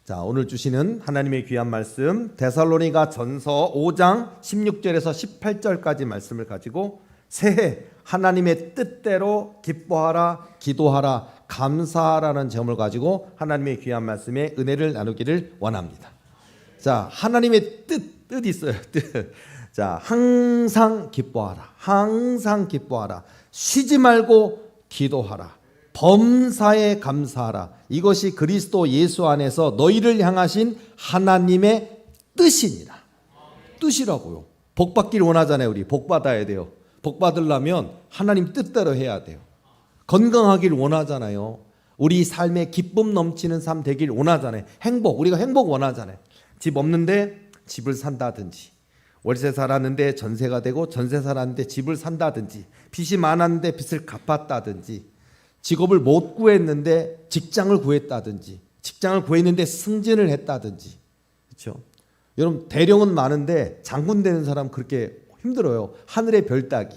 자, 오늘 주시는 하나님의 귀한 말씀 데살로니가 전서 5장 16절에서 18절까지 말씀을 가지고 새해 하나님의 뜻대로 기뻐하라, 기도하라, 감사하라는 제목을 가지고 하나님의 귀한 말씀에 은혜를 나누기를 원합니다. 자, 하나님의 뜻 있어요. 뜻. 자, 항상 기뻐하라, 항상 기뻐하라, 쉬지 말고 기도하라, 범사에 감사하라. 이것이 그리스도 예수 안에서 너희를 향하신 하나님의 뜻이니라. 뜻이라고요. 복 받기를 원하잖아요. 우리 복 받아야 돼요. 복 받으려면 하나님 뜻대로 해야 돼요. 건강하기를 원하잖아요. 우리 삶에 기쁨 넘치는 삶 되길 원하잖아요. 행복, 우리가 행복 원하잖아요. 집 없는데 집을 산다든지, 월세 살았는데 전세가 되고 전세 살았는데 집을 산다든지, 빚이 많았는데 빚을 갚았다든지, 직업을 못 구했는데 직장을 구했다든지, 직장을 구했는데 승진을 했다든지. 그렇죠? 여러분, 대령은 많은데 장군 되는 사람 그렇게 힘들어요. 하늘의 별 따기.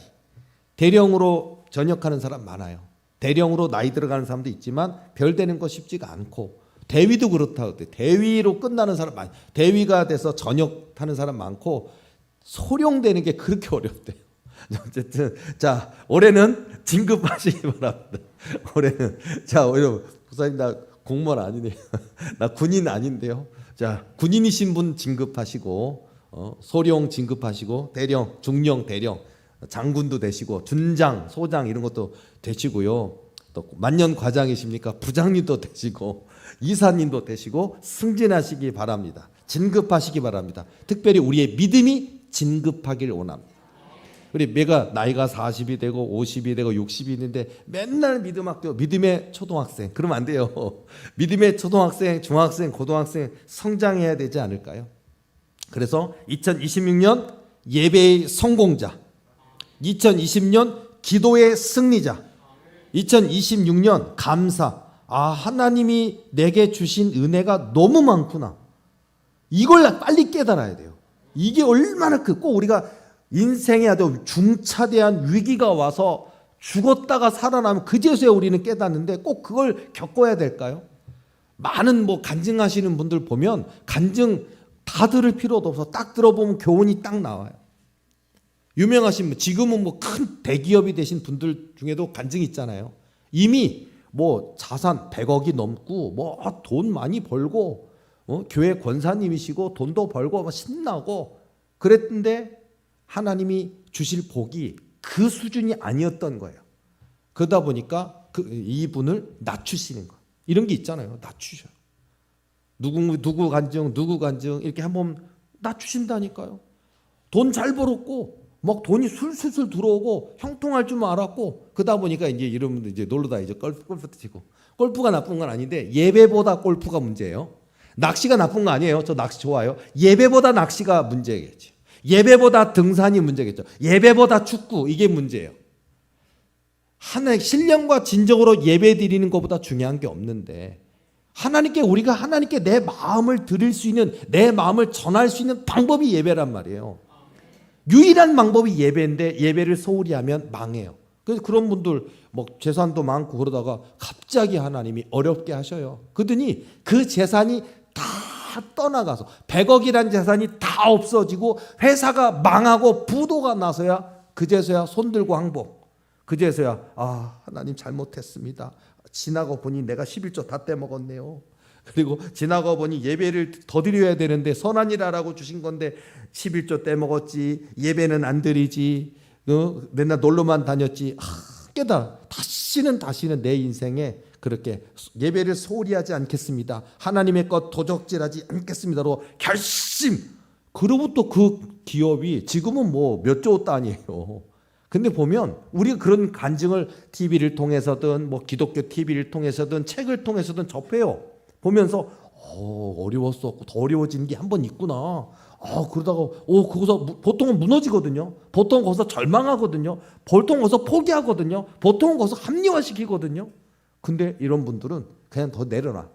대령으로 전역하는 사람 많아요. 대령으로 나이 들어가는 사람도 있지만 별 되는 거 쉽지가 않고, 대위도 그렇다고 돼. 대위로 끝나는 사람 많아요. 대위가 돼서 전역하는 사람 많고, 소령 되는 게 그렇게 어렵대요. 어쨌든 자, 올해는 진급하시기 바랍니다. 올해는 자, 여러분, 목사님 나 공무원 아니네요. 나 군인 아닌데요. 자, 군인이신 분 진급하시고, 소령 진급하시고, 대령, 중령, 대령, 장군도 되시고, 준장, 소장 이런 것도 되시고요. 또 만년 과장이십니까? 부장님도 되시고, 이사님도 되시고, 승진하시기 바랍니다. 진급하시기 바랍니다. 특별히 우리의 믿음이 진급하기를 원합니다. 우리 내가 나이가 40이 되고 50이 되고 60이 있는데 맨날 믿음 학교, 믿음의 초등학생, 그러면 안 돼요. 믿음의 초등학생, 중학생, 고등학생 성장해야 되지 않을까요? 그래서 2026년 예배의 성공자, 2020년 기도의 승리자, 2026년 감사. 하나님이 내게 주신 은혜가 너무 많구나. 이걸 빨리 깨달아야 돼요. 이게 얼마나 꼭 우리가 인생에 아주 중차대한 위기가 와서 죽었다가 살아나면 그제서야 우리는 깨닫는데 꼭 그걸 겪어야 될까요? 많은 간증하시는 분들 보면 간증 다 들을 필요도 없어. 딱 들어보면 교훈이 딱 나와요. 유명하신 분, 지금은 큰 대기업이 되신 분들 중에도 간증 있잖아요. 이미 자산 100억이 넘고 돈 많이 벌고 교회 권사님이시고 돈도 벌고 신나고 그랬는데 하나님이 주실 복이 그 수준이 아니었던 거예요. 그러다 보니까 이분을 낮추시는 거예요. 이런 게 있잖아요. 낮추셔요. 누구 간증 이렇게 한번 낮추신다니까요. 돈 잘 벌었고 돈이 술술술 들어오고 형통할 줄 알았고, 그러다 보니까 이제 이런 분들 이제 놀러 다니죠. 골프 치고. 골프가 나쁜 건 아닌데 예배보다 골프가 문제예요. 낚시가 나쁜 거 아니에요. 저 낚시 좋아요. 예배보다 낚시가 문제겠죠. 예배보다 등산이 문제겠죠. 예배보다 축구, 이게 문제예요. 하나님 신령과 진정으로 예배 드리는 것보다 중요한 게 없는데, 우리가 하나님께 내 마음을 드릴 수 있는, 내 마음을 전할 수 있는 방법이 예배란 말이에요. 유일한 방법이 예배인데 예배를 소홀히 하면 망해요. 그래서 그런 분들 재산도 많고 그러다가 갑자기 하나님이 어렵게 하셔요. 그러더니 그 재산이 다 떠나가서 100억이란 재산이 다 없어지고 회사가 망하고 부도가 나서야 그제서야 손들고 항복. 그제서야 하나님 잘못했습니다. 지나고 보니 내가 11조 다 떼먹었네요. 그리고 지나고 보니 예배를 더 드려야 되는데 선한 일 하라고 주신 건데 11조 떼먹었지. 예배는 안 드리지. 맨날 놀러만 다녔지. 깨달아. 다시는 내 인생에 그렇게 예배를 소홀히 하지 않겠습니다. 하나님의 것 도적질하지 않겠습니다로 결심. 그로부터 그 기업이 지금은 몇 조 단위예요. 근데 보면 우리가 그런 간증을 TV를 통해서든 기독교 TV를 통해서든 책을 통해서든 접해요. 보면서 어려웠었고 더 어려워지는 게 한 번 있구나. 그러다가 거기서 보통은 무너지거든요. 보통 거기서 절망하거든요. 보통 거기서 포기하거든요. 보통은 거기서 합리화시키거든요. 근데 이런 분들은 그냥 더 내려놔.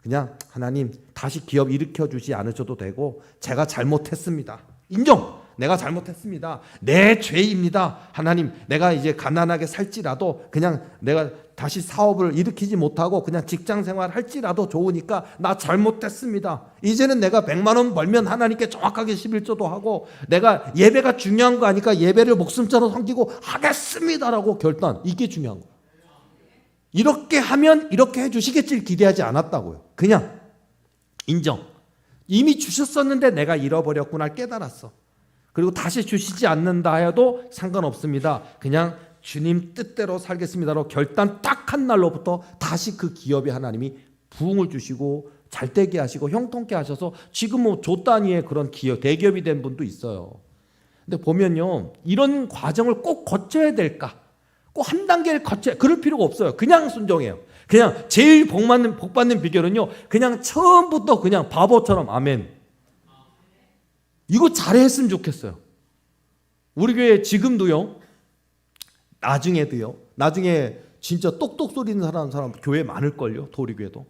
그냥 하나님 다시 기업 일으켜 주지 않으셔도 되고 제가 잘못했습니다. 인정. 내가 잘못했습니다. 내 죄입니다. 하나님, 내가 이제 가난하게 살지라도 그냥 내가 다시 사업을 일으키지 못하고 그냥 직장 생활 할지라도 좋으니까 나 잘못했습니다. 이제는 내가 100만 원 벌면 하나님께 정확하게 11조도 하고 내가 예배가 중요한 거 아니까 예배를 목숨처럼 섬기고 하겠습니다라고 결단. 이게 중요한 거예요. 이렇게 하면 이렇게 해주시겠지 기대하지 않았다고요. 그냥 인정. 이미 주셨었는데 내가 잃어버렸구나 깨달았어. 그리고 다시 주시지 않는다 해도 상관없습니다. 그냥 주님 뜻대로 살겠습니다로 결단 딱 한 날로부터 다시 그 기업에 하나님이 부흥을 주시고 잘되게 하시고 형통케 하셔서 지금 뭐 조 단위의 그런 기업, 대기업이 된 분도 있어요. 근데 보면요, 이런 과정을 꼭 거쳐야 될까? 꼭 한 단계를 거쳐야, 그럴 필요가 없어요. 그냥 순종해요. 그냥 제일 복 받는 비결은요, 그냥 처음부터 그냥 바보처럼 아멘. 이거 잘했으면 좋겠어요. 우리 교회 지금도요, 나중에 진짜 똑똑 소리는 사람 교회 많을걸요. 도리교회도.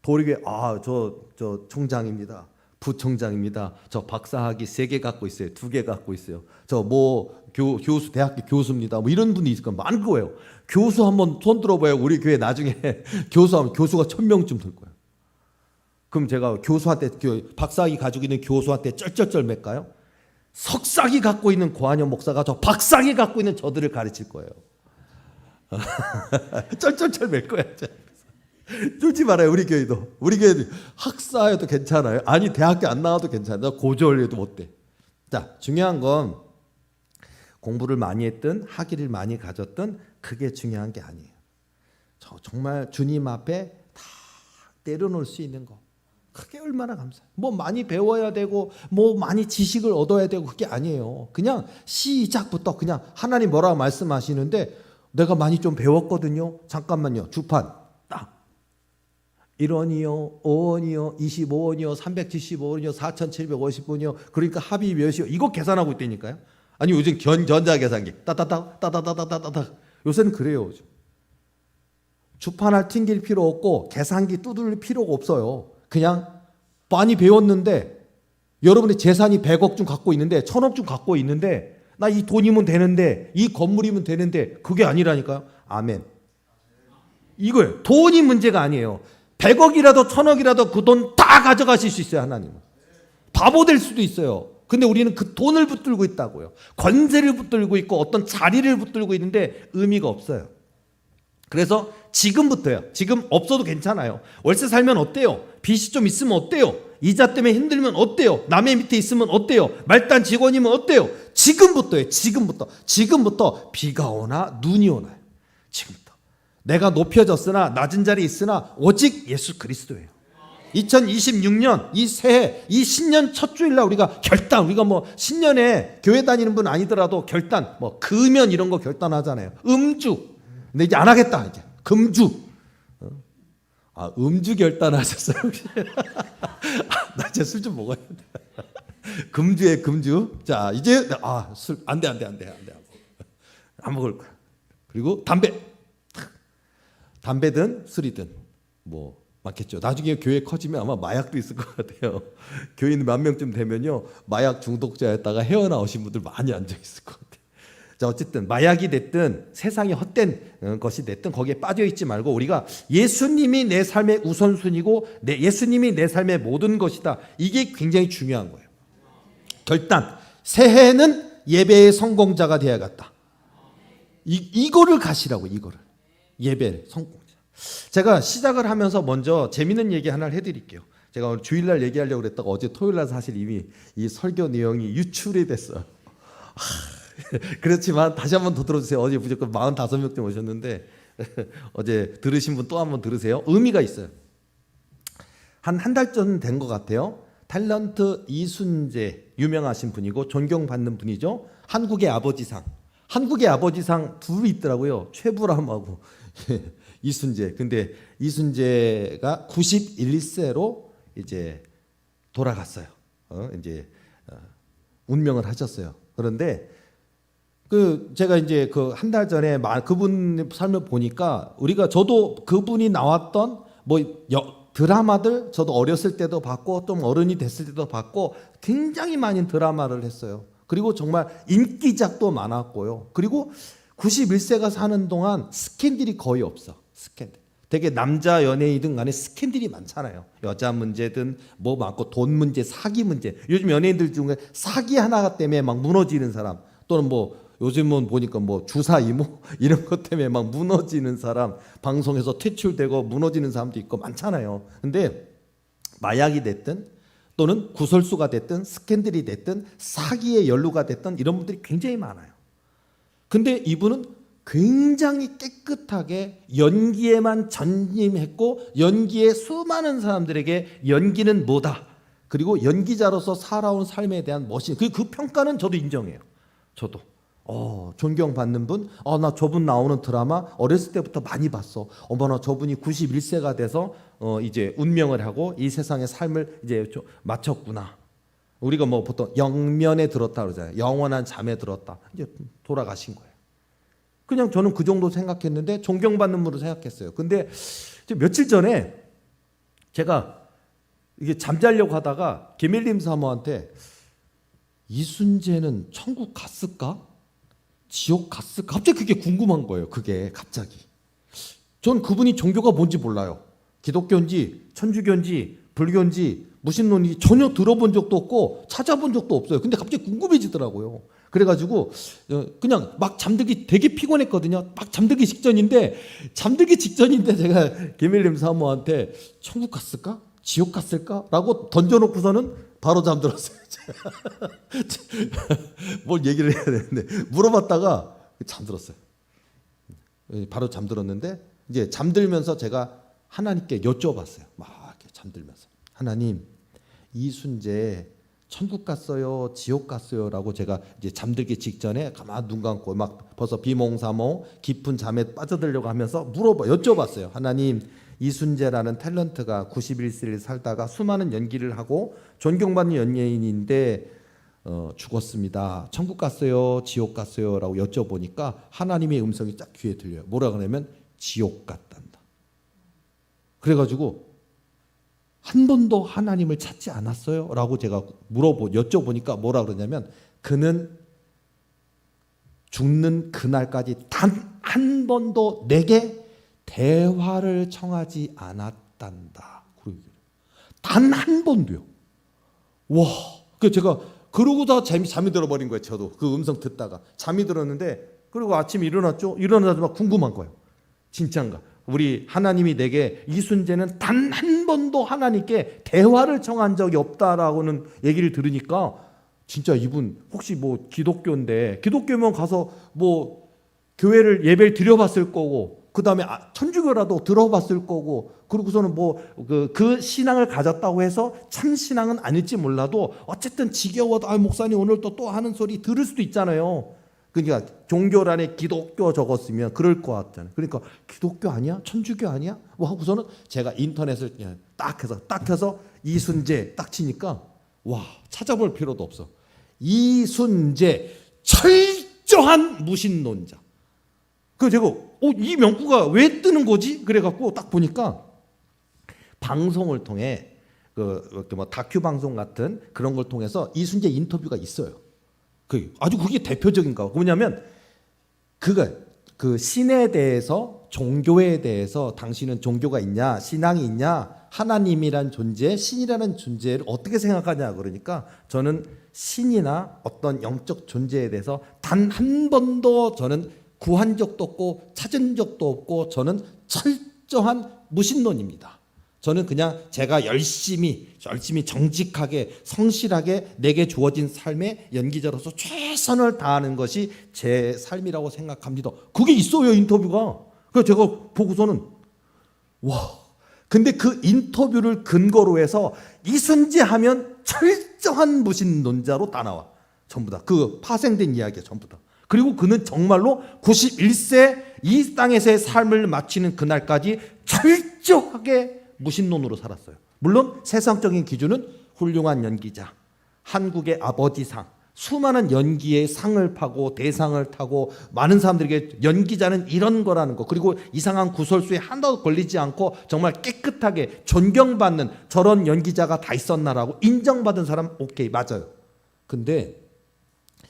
도리교회, 저 총장입니다. 부총장입니다. 저 박사학위 3개 갖고 있어요. 2개 갖고 있어요. 저 교수, 대학교 교수입니다. 뭐 이런 분이 있을 거예요. 많을 거예요. 교수 한번 손 들어봐요. 우리 교회 나중에 교수하면 교수가 1000명쯤 될 거예요. 그럼 제가 교수한테, 박사학위 가지고 있는 교수한테 쩔쩔쩔 맬까요? 석사학위 갖고 있는 고한영 목사가 저 박사학위 갖고 있는 저들을 가르칠 거예요. 쩔쩔쩔 맬 거야. 쫄지 말아요. 우리 교회도 학사여도 괜찮아요. 아니 대학교 안 나와도 괜찮아요. 고졸해도 못 돼. 자, 중요한 건 공부를 많이 했든 학위를 많이 가졌든 그게 중요한 게 아니에요. 정말 주님 앞에 다 내려놓을 수 있는 거, 그게 얼마나 감사해요. 뭐 많이 배워야 되고 뭐 많이 지식을 얻어야 되고 그게 아니에요. 그냥 시작부터 그냥 하나님 뭐라고 말씀하시는데 내가 많이 좀 배웠거든요. 잠깐만요. 주판 딱 1원이요, 5원이요, 25원이요, 375원이요, 4,750원이요. 그러니까 합이 몇이요? 이거 계산하고 있다니까요. 아니 요즘 전자계산기 따따따따따따따따 요새는 그래요. 요즘. 주판을 튕길 필요 없고 계산기 두들 필요가 없어요. 그냥 많이 배웠는데 여러분의 재산이 100억 좀 갖고 있는데 1000억 좀 갖고 있는데 나 이 돈이면 되는데 이 건물이면 되는데 그게 아니라니까요. 아멘. 이거예요. 돈이 문제가 아니에요. 100억이라도 1000억이라도 그 돈 다 가져가실 수 있어요. 하나님은. 바보 될 수도 있어요. 근데 우리는 그 돈을 붙들고 있다고요. 권세를 붙들고 있고 어떤 자리를 붙들고 있는데 의미가 없어요. 그래서 지금부터요. 지금 없어도 괜찮아요. 월세 살면 어때요? 빚이 좀 있으면 어때요? 이자 때문에 힘들면 어때요? 남의 밑에 있으면 어때요? 말단 직원이면 어때요? 지금부터예요. 지금부터 비가 오나 눈이 오나요? 지금부터. 내가 높여졌으나 낮은 자리에 있으나 오직 예수 그리스도예요. 2026년 이 새해 이 신년 첫 주일날 우리가 우리가 뭐 신년에 교회 다니는 분 아니더라도 결단, 뭐 금연 이런 거 결단하잖아요. 음주. 근데 이제 안 하겠다. 이제 금주. 음주 결단하셨어요? 나 이제 술 좀 먹어야 돼. 금주에 금주. 자, 이제 술 안 돼. 안 먹을 거야. 그리고 담배든 술이든 뭐 많겠죠. 나중에 교회 커지면 아마 마약도 있을 것 같아요. 교인 몇 명쯤 되면요, 마약 중독자였다가 헤어나오신 분들 많이 앉아 있을 것 같아요. 자, 어쨌든 마약이 됐든 세상에 헛된 것이 됐든 거기에 빠져 있지 말고 우리가 예수님이 내 삶의 우선순위고 예수님이 내 삶의 모든 것이다. 이게 굉장히 중요한 거예요. 결단. 새해는 예배의 성공자가 되어야겠다. 이거를 가시라고. 이거를. 예배의 성공자. 제가 시작을 하면서 먼저 재밌는 얘기 하나를 해드릴게요. 제가 오늘 주일날 얘기하려고 그랬다가 어제 토요일날 사실 이미 이 설교 내용이 유출이 됐어요. 그렇지만 다시 한번 더 들어주세요. 어제 무조건 45명쯤 오셨는데 어제 들으신 분 또 한번 들으세요. 의미가 있어요. 한 달 전 된 것 같아요. 탤런트 이순재, 유명하신 분이고 존경받는 분이죠. 한국의 아버지상 둘이 있더라고요. 최불암하고 이순재. 근데 이순재가 91세로 이제 돌아갔어요. 운명을 하셨어요. 그런데 제가 이제 한 달 전에 그분 삶을 보니까 저도 그분이 나왔던 드라마들 저도 어렸을 때도 봤고 좀 어른이 됐을 때도 봤고 굉장히 많은 드라마를 했어요. 그리고 정말 인기작도 많았고요. 그리고 91세가 사는 동안 스캔들이 거의 없어. 스캔들. 되게 남자 연예인이든 간에 스캔들이 많잖아요. 여자 문제든 뭐 많고 돈 문제, 사기 문제. 요즘 연예인들 중에 사기 하나 때문에 막 무너지는 사람, 또는 뭐 요즘은 보니까 뭐 주사 이모 이런 것 때문에 막 무너지는 사람, 방송에서 퇴출되고 무너지는 사람도 있고 많잖아요. 근데 마약이 됐든 또는 구설수가 됐든 스캔들이 됐든 사기에 연루가 됐든 이런 분들이 굉장히 많아요. 근데 이분은 굉장히 깨끗하게 연기에만 전념했고, 연기에 수많은 사람들에게 연기는 뭐다, 그리고 연기자로서 살아온 삶에 대한 멋진 그 평가는 저도 인정해요. 저도 존경받는 분. 나 저분 나오는 드라마 어렸을 때부터 많이 봤어. 어머나, 저분이 91세가 돼서 이제 운명을 하고 이 세상의 삶을 이제 마쳤구나. 우리가 뭐 보통 영면에 들었다 그러잖아요. 영원한 잠에 들었다. 이제 돌아가신 거예요. 그냥 저는 그 정도 생각했는데, 존경받는 분으로 생각했어요. 근데 며칠 전에 제가 이게 잠자려고 하다가 김일림 사모한테 이순재는 천국 갔을까? 지옥 갔을까? 갑자기 그게 궁금한 거예요. 그게 갑자기. 전 그분이 종교가 뭔지 몰라요. 기독교인지 천주교인지 불교인지 무신론인지 전혀 들어본 적도 없고 찾아본 적도 없어요. 근데 갑자기 궁금해지더라고요. 그래가지고 그냥 막 잠들기 되게 피곤했거든요. 막 잠들기 직전인데 제가 김일림 사모한테 천국 갔을까? 지옥 갔을까? 라고 던져놓고서는 바로 잠들었어요. 뭘 얘기를 해야 되는데 물어봤다가 잠들었어요. 바로 잠들었는데 이제 잠들면서 제가 하나님께 여쭤봤어요. 막 이렇게 잠들면서, 하나님, 이순재 천국 갔어요, 지옥 갔어요? 라고 제가 이제 잠들기 직전에 가만 눈 감고 막 벌써 비몽사몽 깊은 잠에 빠져들려고 하면서 여쭤봤어요. 하나님, 이순재라는 탤런트가 91세를 살다가 수많은 연기를 하고 존경받는 연예인인데 죽었습니다. 천국 갔어요, 지옥 갔어요? 라고 여쭤보니까 하나님의 음성이 딱 귀에 들려요. 뭐라 그러냐면 지옥 갔단다. 그래가지고 한 번도 하나님을 찾지 않았어요? 라고 제가 여쭤보니까 뭐라 그러냐면, 그는 죽는 그날까지 단 한 번도 내게 대화를 청하지 않았단다. 단 한 번도요. 와, 그 제가 그러고다 잠이 들어버린 거예요. 저도 그 음성 듣다가 잠이 들었는데, 그리고 아침에 일어났죠. 일어나자마자 궁금한 거예요. 진짜인가? 우리 하나님이 내게 이순재는 단 한 번도 하나님께 대화를 청한 적이 없다라고는 얘기를 들으니까, 진짜 이분 혹시 뭐 기독교인데, 기독교면 가서 뭐 교회를 예배를 드려봤을 거고, 그 다음에 천주교라도 들어봤을 거고, 그리고서는 뭐 그 신앙을 가졌다고 해서 참 신앙은 아닐지 몰라도 어쨌든 지겨워도 목사님 오늘 또 하는 소리 들을 수도 있잖아요. 그러니까 종교란에 기독교 적었으면 그럴 것 같잖아요. 그러니까 기독교 아니야? 천주교 아니야? 뭐 하고서는 제가 인터넷을 딱 해서 이순재 딱 치니까, 와, 찾아볼 필요도 없어. 이순재 철저한 무신론자. 그 제가 이 명구가 왜 뜨는 거지? 그래갖고 딱 보니까 방송을 통해 뭐 다큐 방송 같은 그런 걸 통해서 이순재 인터뷰가 있어요. 아주 그게 대표적인가. 뭐냐면 그 신에 대해서, 종교에 대해서 당신은 종교가 있냐, 신앙이 있냐, 하나님이란 존재, 신이라는 존재를 어떻게 생각하냐 그러니까, 저는 신이나 어떤 영적 존재에 대해서 단 한 번도 저는 구한 적도 없고 찾은 적도 없고, 저는 철저한 무신론입니다. 저는 그냥 제가 열심히 정직하게 성실하게 내게 주어진 삶에 연기자로서 최선을 다하는 것이 제 삶이라고 생각합니다. 그게 있어요, 인터뷰가. 그래서 제가 보고서는 와. 근데 그 인터뷰를 근거로 해서 이순재 하면 철저한 무신론자로 다 나와. 전부 다. 그 파생된 이야기야, 전부 다. 그리고 그는 정말로 91세 이 땅에서의 삶을 마치는 그날까지 철저하게 무신론으로 살았어요. 물론 세상적인 기준은 훌륭한 연기자, 한국의 아버지상, 수많은 연기의 상을 파고 대상을 타고 많은 사람들에게 연기자는 이런 거라는 거, 그리고 이상한 구설수에 하나도 걸리지 않고 정말 깨끗하게 존경받는 저런 연기자가 다 있었나라고 인정받은 사람, 오케이, 맞아요. 근데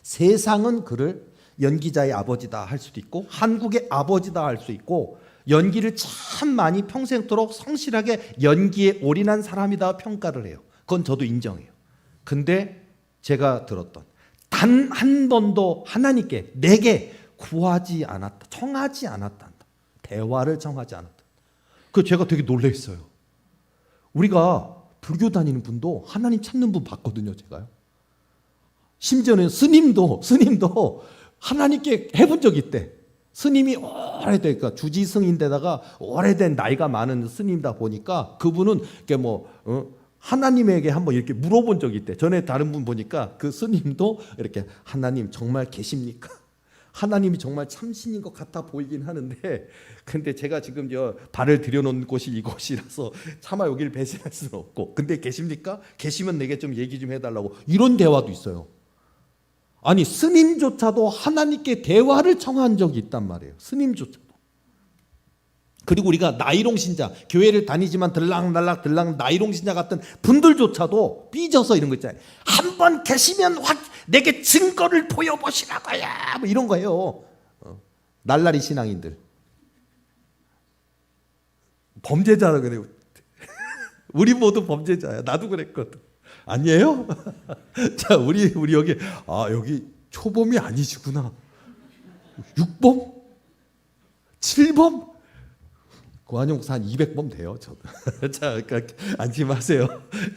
세상은 그를 연기자의 아버지다 할 수도 있고 한국의 아버지다 할 수 있고 연기를 참 많이 평생토록 성실하게 연기에 올인한 사람이다 평가를 해요. 그건 저도 인정해요. 근데 제가 들었던 단 한 번도 하나님께 내게 구하지 않았다, 청하지 않았다, 대화를 청하지 않았다. 그 제가 되게 놀랐어요. 우리가 불교 다니는 분도 하나님 찾는 분 봤거든요, 제가요. 심지어는 스님도 하나님께 해본 적이 있대. 스님이 오래된, 그러니까 주지승인데다가 오래된 나이가 많은 스님이다 보니까 그분은 이렇게 하나님에게 한번 이렇게 물어본 적이 있대. 전에 다른 분 보니까 그 스님도 이렇게 하나님 정말 계십니까? 하나님이 정말 참신인 것 같아 보이긴 하는데 근데 제가 지금 발을 들여놓은 곳이 이곳이라서 차마 여기를 배신할 수는 없고 근데 계십니까? 계시면 내게 좀 얘기 좀 해달라고 이런 대화도 있어요. 아니 스님조차도 하나님께 대화를 청한 적이 있단 말이에요. 스님조차도. 그리고 우리가 나이롱 신자, 교회를 다니지만 들락날락 나이롱 신자 같은 분들조차도 삐져서 이런 거 있잖아요. 한 번 계시면 내게 증거를 보여보시라고요. 뭐 이런 거예요. 날라리 신앙인들. 범죄자라 그래요. 우리 모두 범죄자야. 나도 그랬거든. 아니에요? 자, 우리 여기 여기 초범이 아니시구나. 6범? 7범? 고한용사 한 200범 돼요, 저도. 자, 그러니까 안심하세요.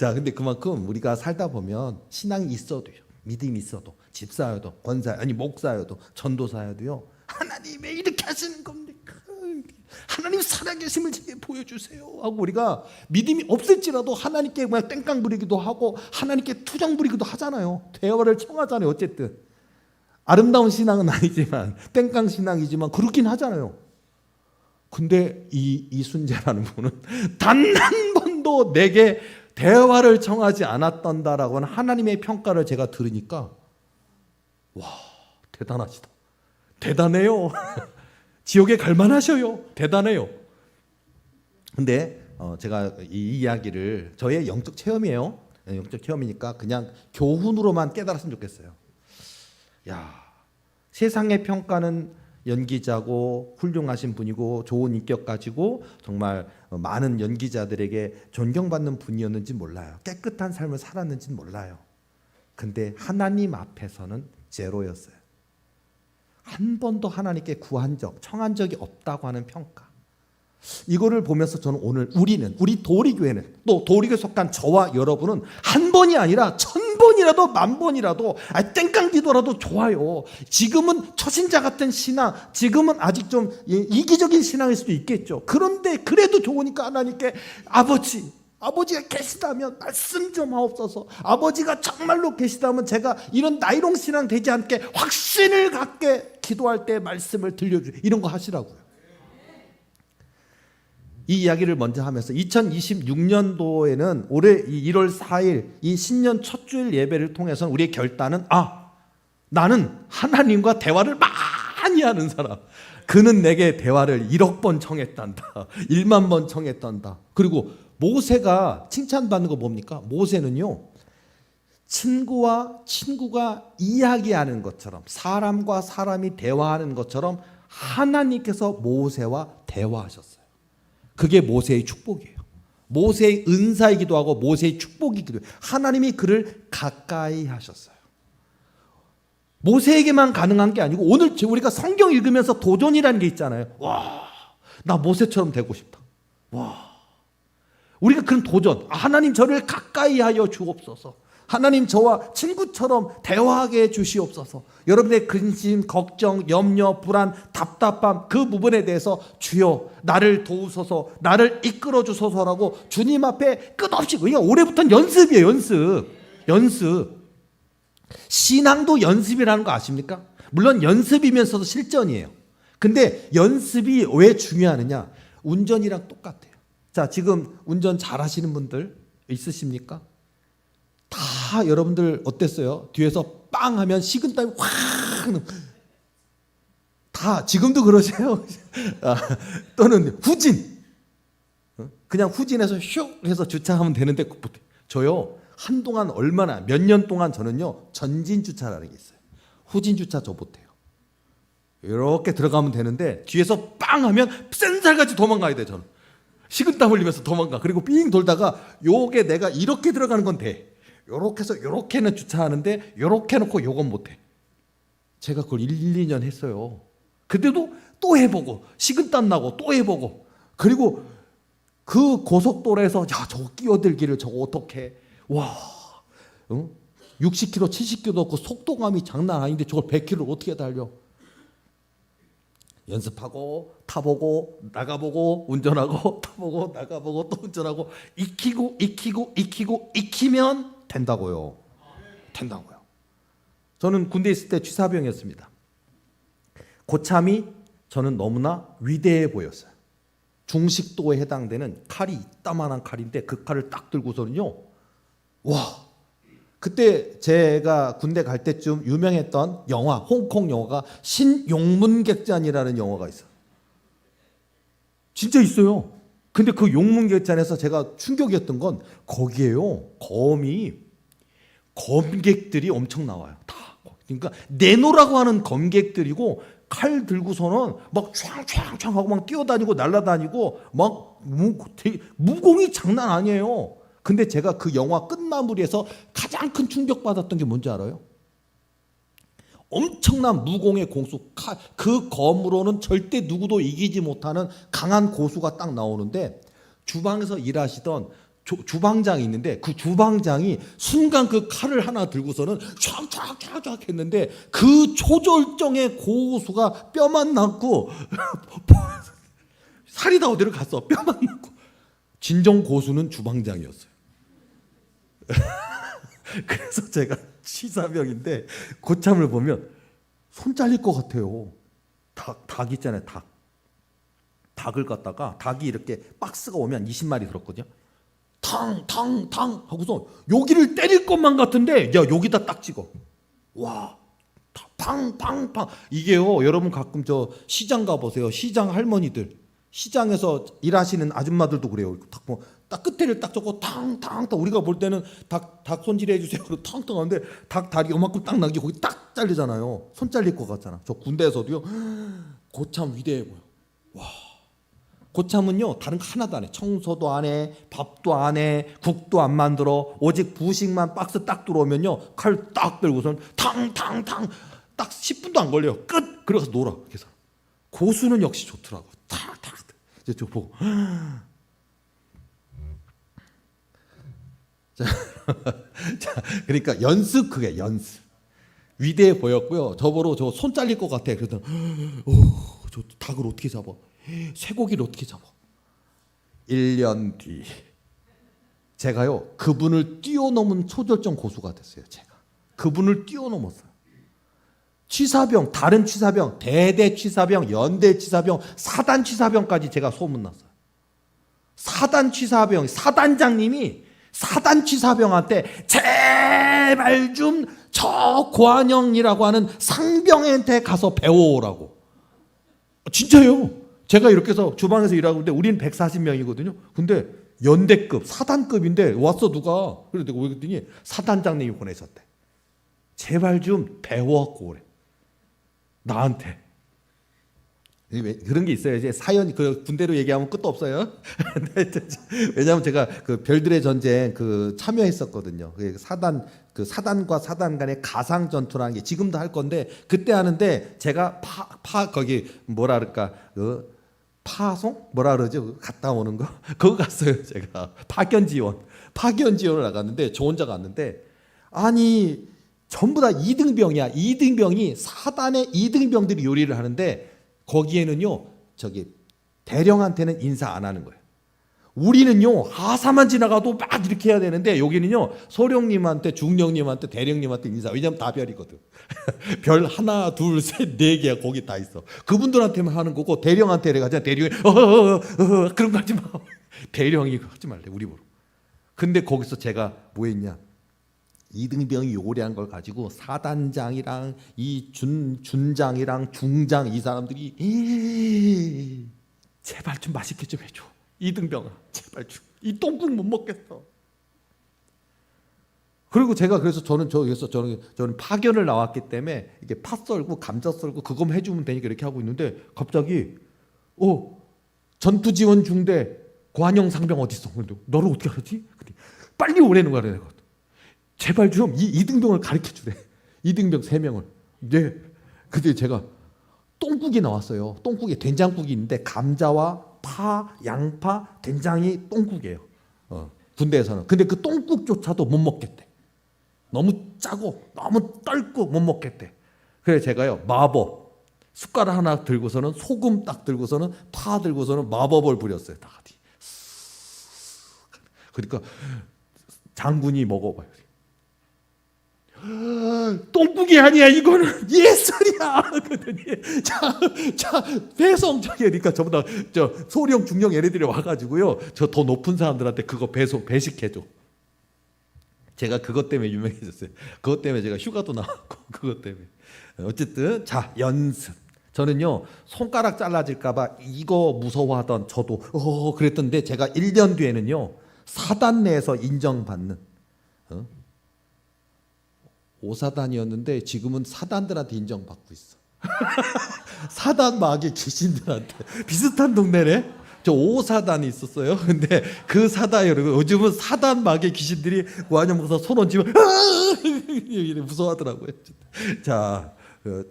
자, 근데 그만큼 우리가 살다 보면 신앙이 있어도요, 믿음이 있어도, 집사여도, 권사, 아니 목사여도, 전도사여도요, 하나님 왜 이렇게 하시는 겁니까? 하나님 살아계심을 제게 보여주세요 하고 우리가 믿음이 없을지라도 하나님께 그냥 땡깡 부리기도 하고 하나님께 투정 부리기도 하잖아요. 대화를 청하잖아요. 어쨌든 아름다운 신앙은 아니지만 땡깡 신앙이지만 그렇긴 하잖아요. 근데 이순재라는 분은 단 한 번도 내게 대화를 청하지 않았던다라고 하는 하나님의 평가를 제가 들으니까 와, 대단하시다. 대단해요. 지옥에 갈 만하셔요. 대단해요. 근데 제가 이 이야기를 저의 영적 체험이에요. 영적 체험이니까 그냥 교훈으로만 깨달았으면 좋겠어요. 야, 세상의 평가는 연기자고 훌륭하신 분이고 좋은 인격 가지고 정말 많은 연기자들에게 존경받는 분이었는지 몰라요. 깨끗한 삶을 살았는지는 몰라요. 근데 하나님 앞에서는 제로였어요. 한 번도 하나님께 구한 적, 청한 적이 없다고 하는 평가. 이거를 보면서 저는 오늘 우리 도리교회는 또 도리교에 속한 저와 여러분은 한 번이 아니라 1000번이라도 10,000번이라도 땡깡 기도라도 좋아요. 지금은 초신자 같은 신앙, 지금은 아직 좀 이기적인 신앙일 수도 있겠죠. 그런데 그래도 좋으니까 하나님께 아버지가 계시다면 말씀 좀 하옵소서. 아버지가 정말로 계시다면 제가 이런 나이롱 신앙 되지 않게 확신을 갖게 기도할 때 말씀을 들려주세요. 이런 거 하시라고요. 이 이야기를 먼저 하면서 2026년도에는 올해 1월 4일 이 신년 첫 주일 예배를 통해서 우리의 결단은 나는 하나님과 대화를 많이 하는 사람. 그는 내게 대화를 1억 번 청했단다. 1만 번 청했단다. 그리고 모세가 칭찬받는 거 뭡니까? 모세는요, 친구와 친구가 이야기하는 것처럼 사람과 사람이 대화하는 것처럼 하나님께서 모세와 대화하셨어요. 그게 모세의 축복이에요. 모세의 은사이기도 하고 모세의 축복이기도 해요. 하나님이 그를 가까이 하셨어요. 모세에게만 가능한 게 아니고 오늘 우리가 성경 읽으면서 도전이라는 게 있잖아요. 와, 나 모세처럼 되고 싶다. 와, 우리가 그런 도전. 하나님 저를 가까이 하여 주옵소서. 하나님 저와 친구처럼 대화하게 해주시옵소서. 여러분의 근심, 걱정, 염려, 불안, 답답함 그 부분에 대해서 주여 나를 도우소서, 나를 이끌어 주소서라고 주님 앞에 끝없이, 그러니까 올해부터는 연습이에요. 연습. 신앙도 연습이라는 거 아십니까? 물론 연습이면서도 실전이에요. 근데 연습이 왜 중요하느냐? 운전이랑 똑같아요. 자, 지금 운전 잘하시는 분들 있으십니까? 다 여러분들 어땠어요? 뒤에서 빵 하면 식은땀이 확, 다 지금도 그러세요? 또는 후진, 그냥 후진해서 슉 해서 주차하면 되는데 저요 한동안 몇 년 동안 저는요 전진 주차라는 게 있어요. 후진 주차 저 못해요. 이렇게 들어가면 되는데 뒤에서 빵 하면 쌩살같이 도망가야 돼. 저는 식은땀 흘리면서 도망가. 그리고 삥 돌다가 요게 내가 이렇게 들어가는 건 돼. 요렇게 해서 요렇게는 주차하는데 요렇게 해놓고 요건 못해. 제가 그걸 1, 2년 했어요. 그때도 또 해보고 식은땀 나고 또 해보고, 그리고 그 고속도로에서 야 저거 끼어들기를 저거 어떻게, 와, 응? 60km 70km 그 속도감이 장난 아닌데 저걸 100km를 어떻게 달려. 연습하고 타보고 나가보고 운전하고 타보고 나가보고 또 운전하고 익히면 된다고요. 된다고요. 저는 군대 있을 때 취사병이었습니다. 고참이 저는 너무나 위대해 보였어요. 중식도에 해당되는 칼이 이따만한 칼인데 그 칼을 딱 들고서는요, 와, 그때 제가 군대 갈 때쯤 유명했던 영화, 홍콩 영화가 신용문객잔이라는 영화가 있어요. 진짜 있어요. 근데 그 용문객잔에서 제가 충격이었던 건 거기에요, 검객들이 엄청 나와요. 다. 그러니까 내노라고 하는 검객들이고 칼 들고서는 막 촤촤촤 하고 막 뛰어다니고 날아다니고 막 무공이 장난 아니에요. 근데 제가 그 영화 끝마무리에서 가장 큰 충격받았던 게 뭔지 알아요? 엄청난 무공의 공수, 그 검으로는 절대 누구도 이기지 못하는 강한 고수가 딱 나오는데, 주방에서 일하시던 주방장이 있는데 그 주방장이 순간 그 칼을 하나 들고서는 촥촥촥촥 했는데 그 초절정의 고수가 뼈만 남고 살이 다 어디로 갔어. 뼈만 남고. 진정 고수는 주방장이었어요. 그래서 제가 취사병인데 고참을 보면 손 잘릴 것 같아요. 닭 있잖아요. 닭을 갖다가 닭이 이렇게 박스가 오면 20마리 들었거든요. 탕 하고서 여기를 때릴 것만 같은데 야 여기다 딱 찍어. 와, 팡팡팡. 이게요, 여러분 가끔 저 시장 가보세요. 시장 할머니들, 시장에서 일하시는 아줌마들도 그래요. 딱 끝에를 딱 적고 탕탕탕. 우리가 볼 때는 닭 손질해 주세요. 그리고 탕탕 하는데 닭 다리 요만큼 딱 나기 거기 딱 잘리잖아요. 손 잘릴 것 같잖아. 저 군대에서도요, 고참 위대해 보여. 와, 고참은요 다른 거 하나도 안 해. 청소도 안 해, 밥도 안 해, 국도 안 만들어. 오직 부식만 박스 딱 들어오면요 칼 딱 들고선 탕탕탕 딱 10분도 안 걸려요. 끝. 그래서 놀아. 그래서 고수는 역시 좋더라고. 탁탁. 이제 저 보고 자, 그러니까 연습, 그게 연습. 위대해 보였고요. 저보러 저 손 잘릴 것 같아. 그러더니 저 닭을 어떻게 잡아? 쇠고기를 어떻게 잡아? 1년 뒤 제가요 그분을 뛰어넘은 초절정 고수가 됐어요. 제가 그분을 뛰어넘었어요. 취사병, 다른 취사병, 대대 취사병, 연대 취사병, 사단 취사병까지 제가 소문났어요. 사단 취사병, 사단장님이 사단 취사병한테 제발 좀 저 고한영이라고 하는 상병한테 가서 배워오라고. 진짜요. 제가 이렇게 해서 주방에서 일하고 있는데 우리는 140명이거든요. 근데 연대급, 사단급인데 왔어 누가. 그래서 내가 왜 그랬더니 사단장님이 보내셨대. 제발 좀 배워갖고 오래. 나한테. 그런 게 있어요. 이제 사연, 그 군대로 얘기하면 끝도 없어요. 왜냐하면 제가 그 별들의 전쟁 그 참여했었거든요. 그 사단과 사단 간의 가상 전투라는 게 지금도 할 건데 그때 하는데 제가 거기 뭐라 그럴까 그 파송 뭐라 그러죠? 갔다 오는 거 그거 갔어요. 제가 파견 지원을 나갔는데 저 혼자 갔는데 아니 전부 다 2등병이야. 2등병이 사단의 2등병들이 요리를 하는데 거기에는요 저기 대령한테는 인사 안 하는 거예요. 우리는요 하사만 지나가도 막 이렇게 해야 되는데 여기는요 소령님한테, 중령님한테, 대령님한테 인사. 왜냐면 다 별이거든. 별 하나 둘 셋 네 개야. 거기 다 있어. 그분들한테만 하는 거고 대령한테 내가 대령이 그런 거 하지 마. 대령이 하지 말래 우리 보러. 근데 거기서 제가 뭐 했냐, 2등병이 요리한 걸 가지고 사단장이랑 이 준장이랑 중장 이 사람들이 제발 좀 맛있게 좀 해줘. 2등병아 제발 좀. 이 똥국 못 먹겠어. 그리고 제가 그래서 저는 파견을 나왔기 때문에 이게 파 썰고 감자 썰고 그거만 해주면 되니까 이렇게 하고 있는데 갑자기 전투 지원 중대 관영 상병 어디 있어? 너를 어떻게 알았지? 빨리 오라는 거야 내가. 제발 좀 이등병을 가르쳐 주래. 이등병 3명을. 네. 근데 제가 똥국이 나왔어요. 똥국에 된장국이 있는데 감자와 파, 양파, 된장이 똥국이에요. 군대에서는. 근데 그 똥국조차도 못 먹겠대. 너무 짜고 너무 떫고 못 먹겠대. 그래서 제가요 마법 숟가락 하나 들고서는 소금 딱 들고서는 파 들고서는 마법을 부렸어요. 다 같이. 그러니까 장군이 먹어봐요. 똥국이 아니야 이거는 예술이야. 그랬더니 자 배송 그러니까 전부 다 소령 중령 얘네들이 와가지고요 저 더 높은 사람들한테 그거 배식해줘. 제가 그것 때문에 유명해졌어요. 그것 때문에 제가 휴가도 나왔고 그것 때문에. 어쨌든 자 연습. 저는요 손가락 잘라질까봐 이거 무서워하던 저도 그랬던데 제가 1년 뒤에는요 사단 내에서 인정받는 5사단이었는데 지금은 사단들한테 인정받고 있어. 사단 마귀 귀신들한테. 비슷한 동네네. 저 5사단이 있었어요. 근데 그 사단이 요즘은 사단 마귀 귀신들이 완전해서 손 얹으면 무서워하더라고요. 자,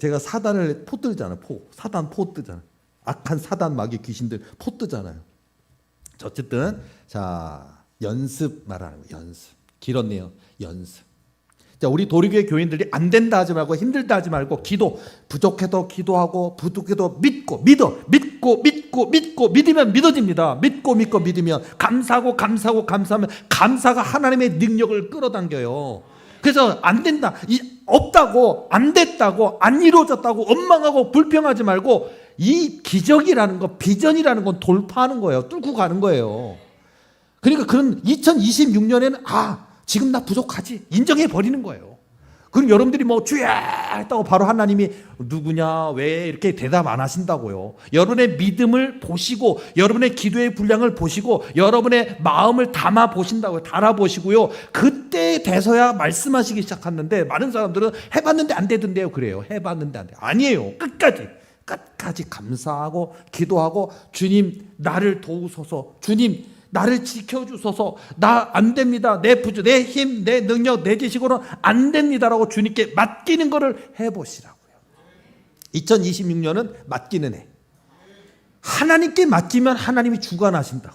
제가 사단을 포 뜨잖아요. 사단 포 뜨잖아요. 악한 사단 마귀 귀신들 포 뜨잖아요. 어쨌든 자 연습 말하는 거예요. 연습. 길었네요. 연습. 자, 우리 도리교회 교인들이 안 된다 하지 말고 힘들다 하지 말고 기도 부족해도 기도하고 부족해도 믿으면 믿어집니다. 믿고 믿으면 감사하면 감사가 하나님의 능력을 끌어당겨요. 그래서 안 된다, 없다고, 안 됐다고, 안 이루어졌다고 원망하고 불평하지 말고 이 기적이라는 거, 비전이라는 건 돌파하는 거예요. 뚫고 가는 거예요. 그러니까 그런 2026년에는 지금 나 부족하지 인정해 버리는 거예요. 그럼 여러분들이 뭐 주야 했다고 바로 하나님이 누구냐 왜 이렇게 대답 안 하신다고요. 여러분의 믿음을 보시고 여러분의 기도의 분량을 보시고 여러분의 마음을 담아 보신다고요. 달아보시고요. 그때 돼서야 말씀하시기 시작하는데 많은 사람들은 해봤는데 안 되던데요. 그래요. 해봤는데 안 돼요. 아니에요. 끝까지 감사하고 기도하고 주님 나를 도우소서, 주님 나를 지켜주소서, 나 안 됩니다, 내 부족, 내 힘, 내 능력, 내 지식으로는 안 됩니다라고 주님께 맡기는 것을 해보시라고요. 2026년은 맡기는 해. 하나님께 맡기면 하나님이 주관하신다.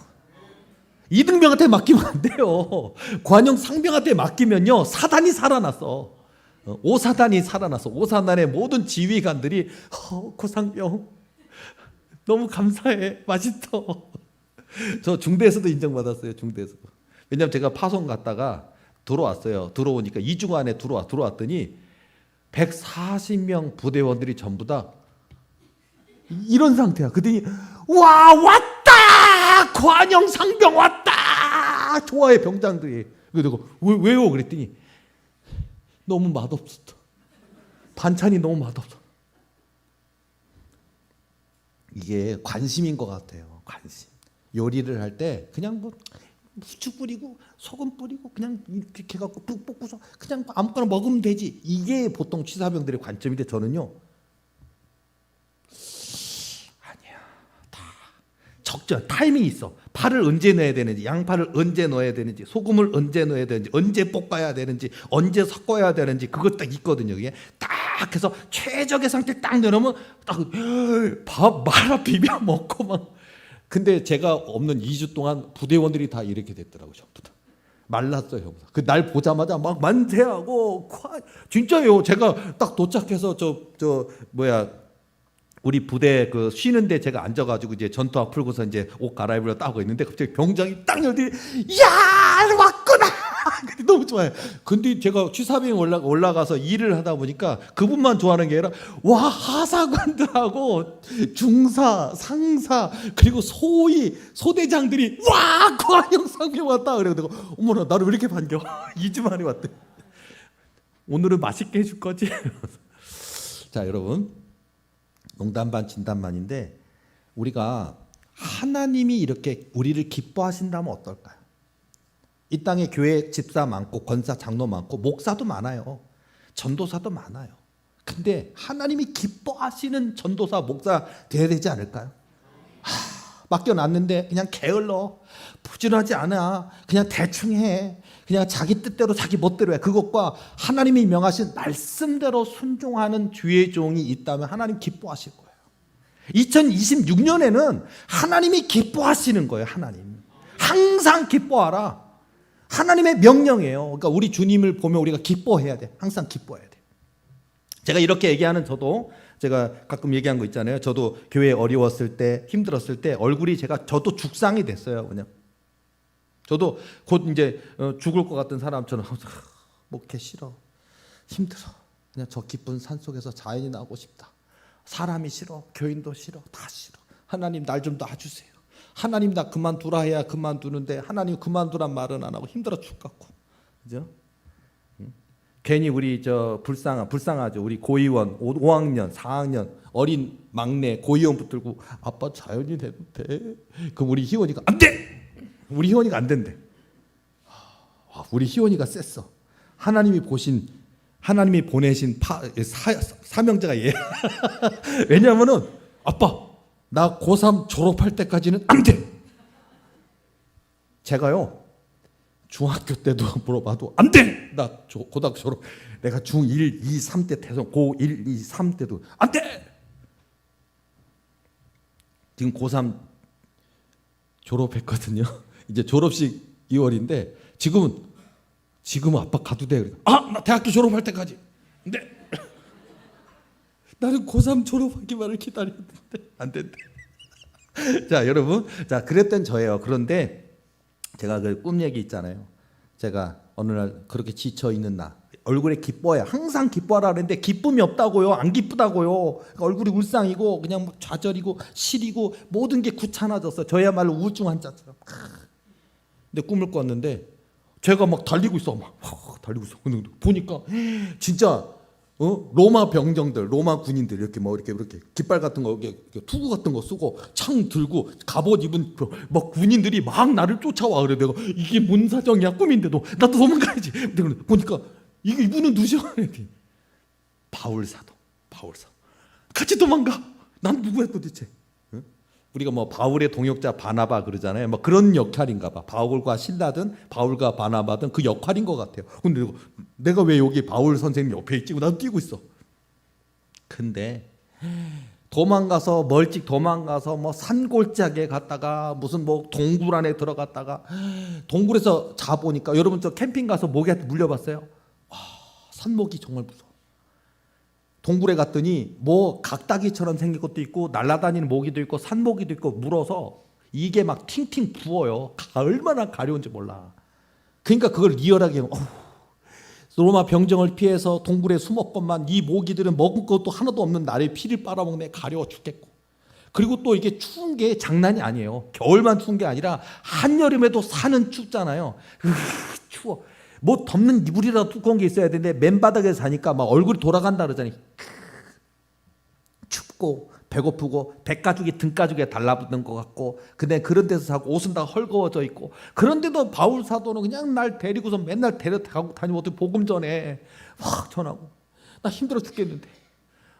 이등병한테 맡기면 안 돼요. 관영 상병한테 맡기면요 사단이 살아났어. 5사단이 살아났어. 5사단의 모든 지휘관들이 고상병 너무 감사해, 맛있어. 저 중대에서도 인정받았어요. 중대에서도. 왜냐하면 제가 파송 갔다가 들어왔어요. 들어오니까 2주 안에 들어왔더니 140명 부대원들이 전부 다 이런 상태야. 그랬더니 와 왔다, 관영 상병 왔다, 좋아해 병장들이. 그래서 왜요? 그랬더니 너무 맛없어. 반찬이 너무 맛없어. 이게 관심인 것 같아요. 관심. 요리를 할 때 그냥 뭐 후추 뿌리고 소금 뿌리고 그냥 이렇게 해갖고 푹 볶고서 그냥 아무거나 먹으면 되지. 이게 보통 취사병들의 관점인데 저는요 아니야. 다 적절 타이밍이 있어. 파를 언제 넣어야 되는지, 양파를 언제 넣어야 되는지, 소금을 언제 넣어야 되는지, 언제 볶아야 되는지, 언제 섞어야 되는지 그거 딱 있거든요. 이게 딱 해서 최적의 상태 딱 내놓으면 딱 밥 말아 비벼 먹고 막. 근데 제가 없는 2주 동안 부대원들이 다 이렇게 됐더라고요. 전부 다 말랐어요. 그 날 보자마자 막 만세하고 진짜요. 제가 딱 도착해서 우리 부대 그 쉬는데 제가 앉아가지고 이제 전투화 풀고서 이제 옷 갈아입으려 따고 있는데 갑자기 병장이 딱 열더니 야 왔구나. 너무 좋아요. 근데 제가 취사병 올라가서 일을 하다 보니까 그분만 좋아하는 게 아니라 와 하사관들하고 중사, 상사 그리고 소대장들이 와 관영 상병 왔다. 그래서 내가 어머나 나를 왜 이렇게 반겨. 2주 만에 왔대. 오늘은 맛있게 해줄 거지. 자 여러분, 농담 반 진담 반인데 우리가 하나님이 이렇게 우리를 기뻐하신다면 어떨까요? 이 땅에 교회 집사 많고 권사 장로 많고 목사도 많아요. 전도사도 많아요. 근데 하나님이 기뻐하시는 전도사 목사 돼야 되지 않을까요? 맡겨놨는데 그냥 게을러, 부지런하지 않아, 그냥 대충 해, 그냥 자기 뜻대로 자기 멋대로 해. 그것과 하나님이 명하신 말씀대로 순종하는 주의 종이 있다면 하나님 기뻐하실 거예요. 2026년에는 하나님이 기뻐하시는 거예요. 하나님 항상 기뻐하라. 하나님의 명령이에요. 그러니까 우리 주님을 보면 우리가 기뻐해야 돼. 항상 기뻐해야 돼. 제가 이렇게 얘기하는 저도, 제가 가끔 얘기한 거 있잖아요. 저도 교회에 어려웠을 때, 힘들었을 때 얼굴이 저도 죽상이 됐어요. 그냥 저도 곧 이제 죽을 것 같은 사람처럼 목회 싫어, 힘들어, 그냥 저 깊은 산 속에서 자연이 나오고 싶다. 사람이 싫어, 교인도 싫어, 다 싫어. 하나님 날 좀 놔주세요. 하나님 나 그만두라 해야 그만두는데 하나님 그만두란 말은 안 하고 힘들어 죽겠고, 그죠? 괜히 우리 불쌍하죠. 우리 고의원 5학년, 4학년 어린 막내 고의원 붙들고 아빠 자연이 돼도 돼? 그럼 우리 희원이가 안 돼. 우리 희원이가 안 된대. 우리 희원이가 셌어. 하나님이 보내신 사명자가 얘. 왜냐하면은 아빠 나 고3 졸업할 때까지는 안 돼. 제가요 중학교 때도 물어봐도 안 돼. 나 고등학교 졸업, 내가 중1, 2, 3 때 태서 고1, 2, 3 때도 안 돼. 지금 고3 졸업했거든요. 이제 졸업식 2월인데 지금은 아빠 가도 돼. 나 대학교 졸업할 때까지. 근데 나는 고3 졸업하기만을 기다렸는데 안 된대. 자, 여러분, 자 그랬던 저예요. 그런데 제가 그 꿈 얘기 있잖아요. 제가 어느 날 그렇게 지쳐 있는 날 얼굴에 기뻐해. 항상 기뻐하라 그랬는데 기쁨이 없다고요. 안 기쁘다고요. 그러니까 얼굴이 울상이고 그냥 막 좌절이고 시리고 모든 게 귀찮아졌어요. 저야말로 우울증 환자처럼. 근데 꿈을 꿨는데 제가 막 달리고 있어. 달리고 있어. 보니까 진짜 로마 병정들, 로마 군인들 이렇게 깃발 같은 거, 이렇게 투구 같은 거 쓰고 창 들고 갑옷 입은 막 군인들이 막 나를 쫓아와. 그래 내가 이게 뭔 사정이야, 꿈인데도 나도 도망가야지. 보니까 이분은 누구야? 바울 사도. 같이 도망가. 난 누구야 도대체? 우리가 뭐 바울의 동역자 바나바 그러잖아요. 뭐 그런 역할인가 봐. 바울과 신라든 바울과 바나바든 그 역할인 것 같아요. 근데 내가 왜 여기 바울 선생님 옆에 있지? 나도 뛰고 있어. 근데 멀찍 도망가서 뭐 산골짜기에 갔다가 무슨 뭐 동굴 안에 들어갔다가 동굴에서 자 보니까, 여러분 저 캠핑 가서 모기한테 물려봤어요? 산모기 정말 무서워. 동굴에 갔더니 뭐 각다기처럼 생긴 것도 있고 날아다니는 모기도 있고 산모기도 있고 물어서 이게 막 팅팅 부어요. 얼마나 가려운지 몰라. 그러니까 그걸 리얼하게 로마 병정을 피해서 동굴에 숨었건만 이 모기들은 먹은 것도 하나도 없는 나를 피를 빨아먹네. 가려워 죽겠고. 그리고 또 이게 추운 게 장난이 아니에요. 겨울만 추운 게 아니라 한여름에도 산은 춥잖아요. 추워. 뭐 덮는 이불이라도 두꺼운 게 있어야 되는데 맨바닥에 사니까 막 얼굴이 돌아간다 그러잖아요. 춥고 배고프고 배가죽이 등가죽에 달라붙는 것 같고, 근데 그런 데서 자고 옷은 다 헐거워져 있고, 그런데도 바울 사도는 그냥 날 데리고서 맨날 데려가고 다니고 어떻게 복음 전에 확 전하고. 나 힘들어 죽겠는데.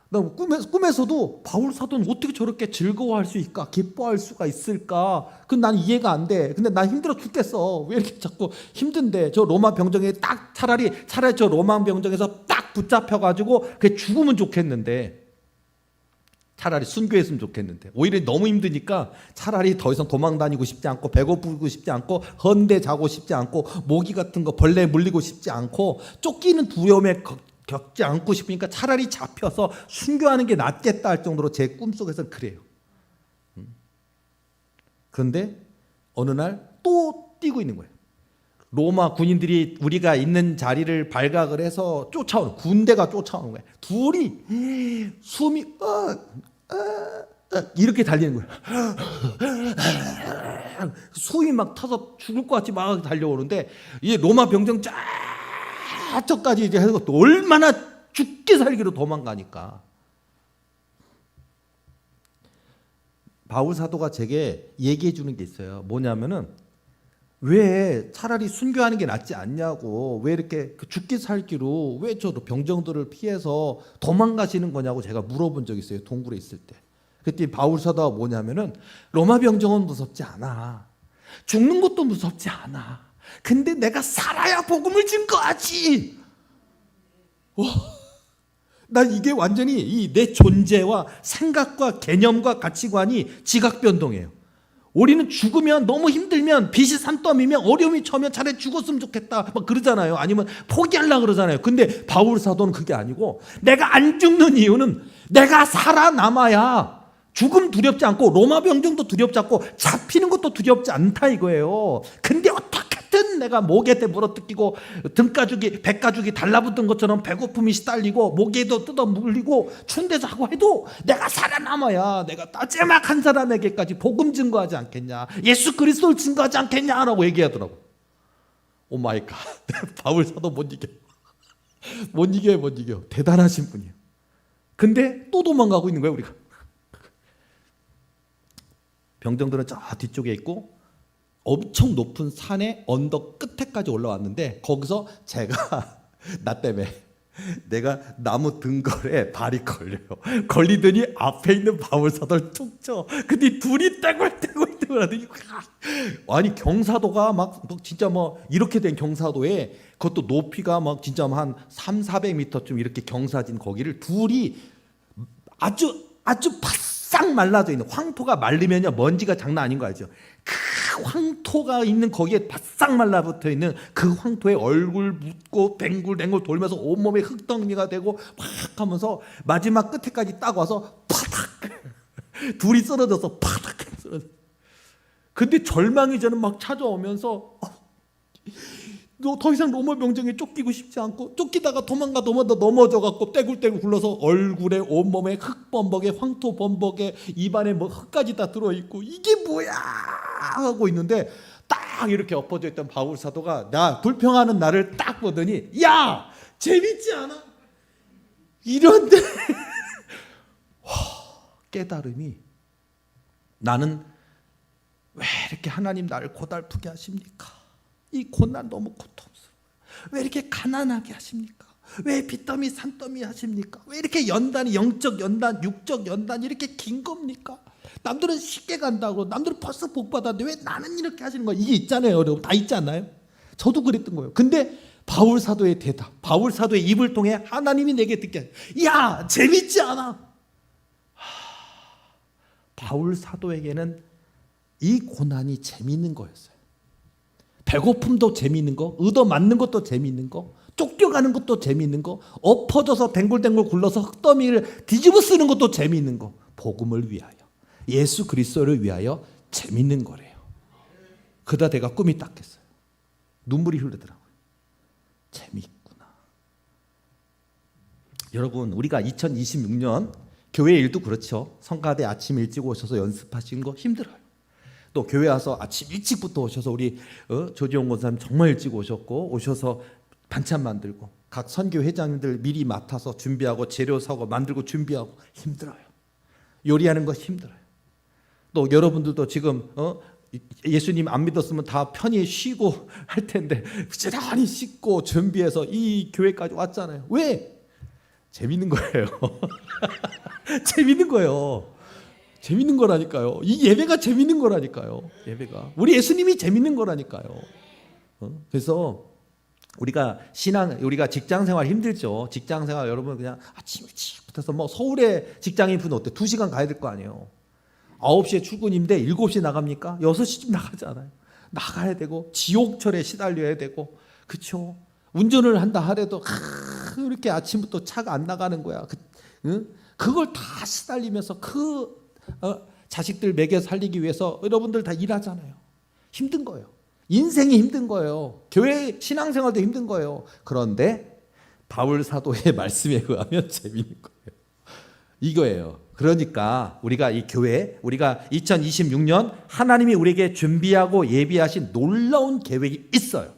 나 꿈에서도 바울 사도는 어떻게 저렇게 즐거워할 수 있을까, 기뻐할 수가 있을까? 그건 난 이해가 안 돼. 근데 난 힘들어 죽겠어. 왜 이렇게 자꾸 힘든데? 저 로마 병정에 딱 차라리 저 로마 병정에서 딱 붙잡혀가지고 그 죽으면 좋겠는데, 차라리 순교했으면 좋겠는데, 오히려 너무 힘드니까 차라리 더 이상 도망 다니고 싶지 않고 배고프고 싶지 않고 헌데 자고 싶지 않고 모기 같은 거 벌레 물리고 싶지 않고 쫓기는 두려움에 겪지 않고 싶으니까 차라리 잡혀서 순교하는 게 낫겠다 할 정도로 제 꿈속에서는 그래요. 그런데 어느 날 또 뛰고 있는 거예요. 로마 군인들이 우리가 있는 자리를 발각을 해서 군대가 쫓아오는 거예요. 둘이 숨이 이렇게 달리는 거예요. 숨이 막 타서 죽을 것 같이 막 달려오는데, 이 로마 병정 저까지 이제 해서 또 얼마나 죽게 살기로 도망가니까. 바울 사도가 제게 얘기해 주는 게 있어요. 뭐냐면은 왜 차라리 순교하는 게 낫지 않냐고, 왜 이렇게 죽기 살기로 왜 저 병정들을 피해서 도망가시는 거냐고 제가 물어본 적이 있어요. 동굴에 있을 때. 그때 바울 사도가 뭐냐면은 로마 병정은 무섭지 않아. 죽는 것도 무섭지 않아. 근데 내가 살아야 복음을 증거하지. 난 이게 완전히 내 존재와 생각과 개념과 가치관이 지각변동해요. 우리는 죽으면 너무 힘들면 빚이 산더미면 어려움이 처면 차라리 죽었으면 좋겠다 막 그러잖아요. 아니면 포기하려고 그러잖아요. 근데 바울 사도는 그게 아니고 내가 안 죽는 이유는 내가 살아남아야 죽음 두렵지 않고 로마 병정도 두렵지 않고 잡히는 것도 두렵지 않다 이거예요. 근데 어떻게든 내가 목에 물어뜯기고 등가죽이 배가죽이 달라붙은 것처럼 배고픔이 시달리고 목에도 뜯어 물리고 추운 데서 하고 해도 내가 살아남아야 내가 마지막 사람에게까지 복음 증거하지 않겠냐, 예수 그리스도를 증거하지 않겠냐라고 얘기하더라고. 오 마이 갓. 바울 사도 못 이겨요. 못 이겨. 대단하신 분이에요. 근데 또 도망가고 있는 거예요 우리가. 병정들은 저 뒤쪽에 있고 엄청 높은 산의 언덕 끝에까지 올라왔는데 거기서 제가 나 때문에 내가 나무 등걸에 발이 걸리더니 앞에 있는 바울 사도를 툭 쳐. 근데 둘이 떼굴떼굴 하더니 아니 경사도가 막 진짜 뭐 이렇게 된 경사도에 그것도 높이가 막 진짜 한 300~400m쯤 이렇게 경사진 거기를 둘이 아주 바싹 말라져 있는, 황토가 말리면요 먼지가 장난 아닌 거 알죠? 그 황토가 있는 거기에 바싹 말라붙어 있는 그 황토에 얼굴 묻고 뱅굴뱅굴 돌면서 온몸에 흙덩이가 되고 막 하면서 마지막 끝에까지 딱 와서 파닥 둘이 쓰러져서 파닥 쓰러져. 근데 절망이 저는 막 찾아오면서 더 이상 로마 병정에 쫓기고 싶지 않고, 쫓기다가 도망가 넘어져갖고 떼굴떼굴 굴러서 얼굴에 온몸에 흙범벅에 황토범벅에 입안에 뭐 흙까지 다 들어있고 이게 뭐야 하고 있는데 딱 이렇게 엎어져 있던 바울 사도가 나 불평하는 나를 딱 보더니 야 재밌지 않아? 이런데 깨달음이, 나는 왜 이렇게 하나님 나를 고달프게 하십니까? 이 고난 너무 고통스러워요. 왜 이렇게 가난하게 하십니까? 왜 빚더미 산더미 하십니까? 왜 이렇게 연단이 영적 연단, 육적 연단 이렇게 긴 겁니까? 남들은 쉽게 간다고, 남들은 벌써 복 받았는데 왜 나는 이렇게 하시는 거야? 이게 있잖아요, 여러분. 다 있지 않나요? 저도 그랬던 거예요. 근데 바울 사도의 대답, 바울 사도의 입을 통해 하나님이 내게 듣게 하죠. 야 재밌지 않아? 바울 사도에게는 이 고난이 재미있는 거였어요. 배고픔도 재미있는 거, 얻어맞는 것도 재미있는 거, 쫓겨가는 것도 재미있는 거, 엎어져서 댕굴댕굴 굴러서 흙더미를 뒤집어 쓰는 것도 재미있는 거. 복음을 위하여, 예수 그리스도를 위하여 재미있는 거래요. 그러다 내가 꿈이 딱 깼어요. 눈물이 흐르더라고요. 재미있구나. 여러분, 우리가 2026년 교회 일도 그렇죠. 성가대 아침 일찍 오셔서 연습하시는 거 힘들어요. 또 교회 와서 아침 일찍부터 오셔서 우리 조지용 권사님 정말 일찍 오셔서 반찬 만들고 각 선교 회장님들 미리 맡아서 준비하고 재료 사고 만들고 준비하고 힘들어요. 요리하는 거 힘들어요. 또 여러분들도 지금 예수님 안 믿었으면 다 편히 쉬고 할 텐데 부지런히 씻고 준비해서 이 교회까지 왔잖아요. 왜? 재밌는 거예요. 재밌는 거예요. 재밌는 거라니까요. 이 예배가 재밌는 거라니까요. 예배가 우리 예수님이 재밌는 거라니까요. 그래서 우리가 직장생활 힘들죠. 직장생활 여러분 그냥 아침 일찍부터 뭐 서울에 직장인 분은 어때? 2시간 가야 될 거 아니에요. 9시에 출근인데 7시에 나갑니까? 6시쯤 나가지 않아요. 나가야 되고 지옥철에 시달려야 되고, 그렇죠? 운전을 한다 하래도 이렇게 아침부터 차가 안 나가는 거야. 그걸 다 시달리면서 자식들 먹여 살리기 위해서 여러분들 다 일하잖아요. 힘든 거예요. 인생이 힘든 거예요. 교회 신앙생활도 힘든 거예요. 그런데 바울 사도의 말씀에 의하면 재미있는 거예요. 이거예요. 그러니까 우리가 이 교회, 우리가 2026년 하나님이 우리에게 준비하고 예비하신 놀라운 계획이 있어요.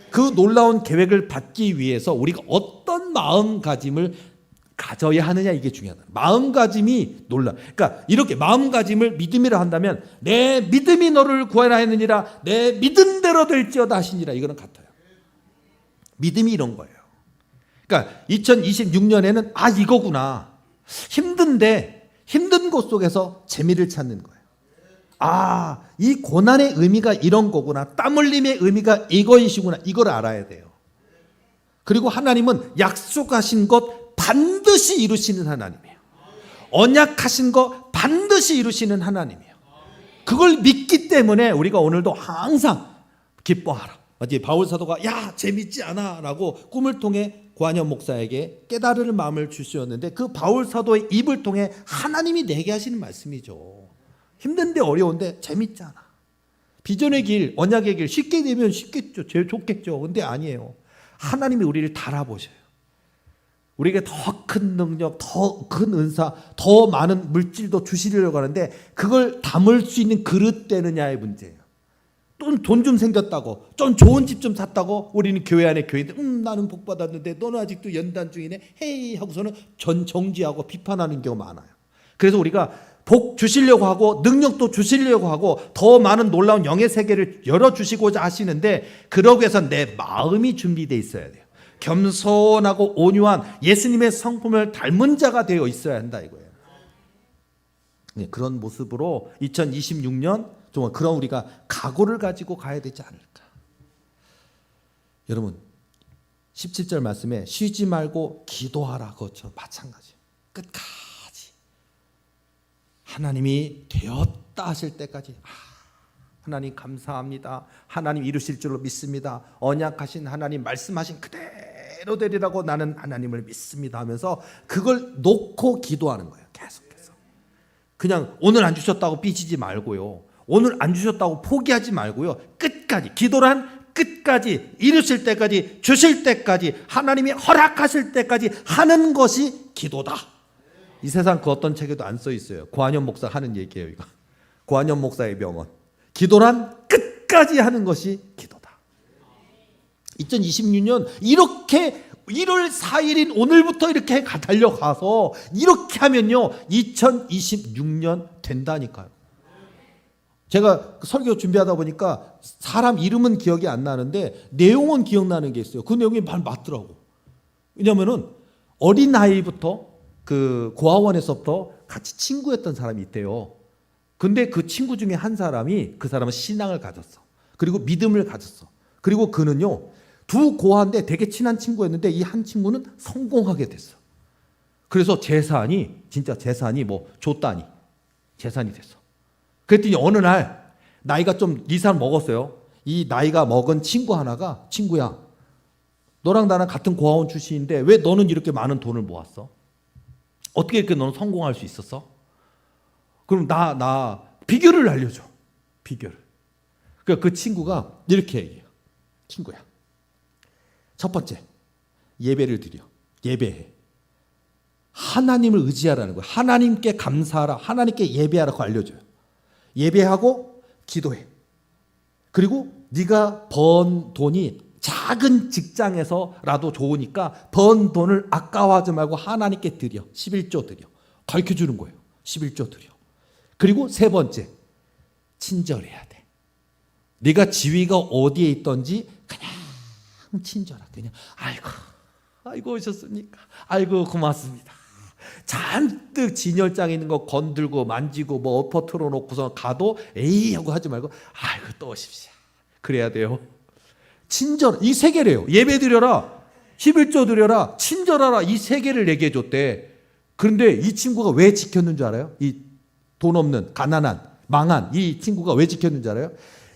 그 놀라운 계획을 받기 위해서 우리가 어떤 마음가짐을 가져야 하느냐, 이게 중요하다. 마음가짐이 놀라. 그러니까 이렇게 마음가짐을 믿음이라 한다면 내 믿음이 너를 구하라 했느니라, 내 믿음대로 얻을지어다 하시니라. 이거는 같아요. 믿음이 이런 거예요. 그러니까 2026년에는 이거구나. 힘든데 힘든 곳 속에서 재미를 찾는 거예요. 이 고난의 의미가 이런 거구나. 땀 흘림의 의미가 이것이구나. 이걸 알아야 돼요. 그리고 하나님은 약속하신 것 반드시 이루시는 하나님이에요. 언약하신 거 반드시 이루시는 하나님이에요. 그걸 믿기 때문에 우리가 오늘도 항상 기뻐하라. 바울 사도가 야 재밌지 않아 라고 꿈을 통해 고한현 목사에게 깨달을 마음을 주셨는데, 그 바울 사도의 입을 통해 하나님이 내게 하시는 말씀이죠. 힘든데 어려운데 재밌잖아. 비전의 길, 언약의 길 쉽게 되면 쉽겠죠. 제일 좋겠죠. 근데 아니에요. 하나님이 우리를 달아보셔요. 우리에게 더 큰 능력, 더 큰 은사, 더 많은 물질도 주시려고 하는데 그걸 담을 수 있는 그릇 되느냐의 문제예요. 또 돈 좀 생겼다고, 좀 좋은 집 좀 샀다고 우리는 교회 안에 교회인데 나는 복 받았는데 너는 아직도 연단 중이네 헤이 하고서는 정지하고 비판하는 경우가 많아요. 그래서 우리가 복 주시려고 하고 능력도 주시려고 하고 더 많은 놀라운 영의 세계를 열어주시고자 하시는데, 그러기 위해서 내 마음이 준비되어 있어야 돼요. 겸손하고 온유한 예수님의 성품을 닮은 자가 되어 있어야 한다 이거예요. 그런 모습으로 2026년 정말 그런 우리가 각오를 가지고 가야 되지 않을까. 여러분 17절 말씀에 쉬지 말고 기도하라, 그것처럼 마찬가지예요. 끝까지 하나님이 되었다 하실 때까지 하나님 감사합니다. 하나님 이루실 줄로 믿습니다. 언약하신 하나님 말씀하신 그대로 되리라고 나는 하나님을 믿습니다 하면서 그걸 놓고 기도하는 거예요. 계속해서. 그냥 오늘 안 주셨다고 삐지지 말고요. 오늘 안 주셨다고 포기하지 말고요. 끝까지, 기도란 끝까지, 이루실 때까지, 주실 때까지, 하나님이 허락하실 때까지 하는 것이 기도다. 이 세상 그 어떤 책에도 안 써 있어요. 고한현 목사 하는 얘기예요. 이거 고한현 목사의 명언. 기도란 끝까지 하는 것이 기도다. 2026년 이렇게 1월 4일인 오늘부터 이렇게 달려가서 이렇게 하면요 2026년 된다니까요. 제가 설교 준비하다 보니까 사람 이름은 기억이 안 나는데 내용은 기억나는 게 있어요. 그 내용이 맞더라고. 왜냐하면은 어린아이부터 그 고아원에서부터 같이 친구였던 사람이 있대요. 근데 그 친구 중에 한 사람이, 그 사람은 신앙을 가졌어. 그리고 믿음을 가졌어. 그리고 그는요 두 고아인데 되게 친한 친구였는데 이 한 친구는 성공하게 됐어. 그래서 재산이 진짜 재산이 뭐 줬다니 재산이 됐어. 그랬더니 어느 날 나이가 좀 이 사람 먹었어요. 이 나이가 먹은 친구 하나가, 친구야 너랑 나랑 같은 고아원 출신인데 왜 너는 이렇게 많은 돈을 모았어? 어떻게 이렇게 너는 성공할 수 있었어? 그럼 나 비결을 알려줘. 비결을. 그 친구가 이렇게 얘기해요. 친구야, 첫 번째 예배를 드려. 예배해. 하나님을 의지하라는 거야. 하나님께 감사하라, 하나님께 예배하라고 알려줘요. 예배하고 기도해. 그리고 네가 번 돈이 작은 직장에서라도 좋으니까 번 돈을 아까워하지 말고 하나님께 드려. 11조 드려. 가르쳐주는 거예요. 11조 드려. 그리고 세 번째, 친절해야 돼. 네가 지위가 어디에 있던지 그냥 친절하게 그냥 아이고 오셨습니까? 아이고 고맙습니다. 잔뜩 진열장에 있는 거 건들고 만지고 뭐 엎어 틀어놓고서 가도 에이 하고 하지 말고 아이고 또 오십시오. 그래야 돼요. 친절, 이 세 개래요. 예배 드려라, 11조 드려라, 친절하라, 이 세 개를 얘기해 줬대. 그런데 이 친구가 왜 지켰는 줄 알아요? 이 돈 없는 가난한 망한 이 친구가 왜 지켰는 줄 알아요?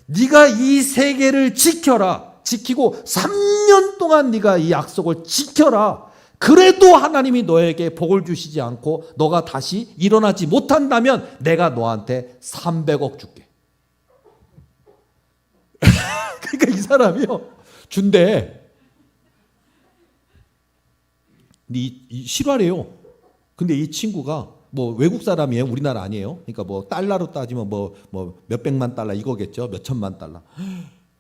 네가 이 세 개를 지켜라. 지키고 3년 동안 네가 이 약속을 지켜라. 그래도 하나님이 너에게 복을 주시지 않고 너가 다시 일어나지 못한다면 내가 너한테 300억 줄게. 그러니까 이 사람이요 준대. 실화래요. 근데 이 친구가 뭐 외국 사람이에요. 우리나라 아니에요. 그러니까 뭐 달러로 따지면 뭐 몇백만 달러 이거겠죠. 몇천만 달러.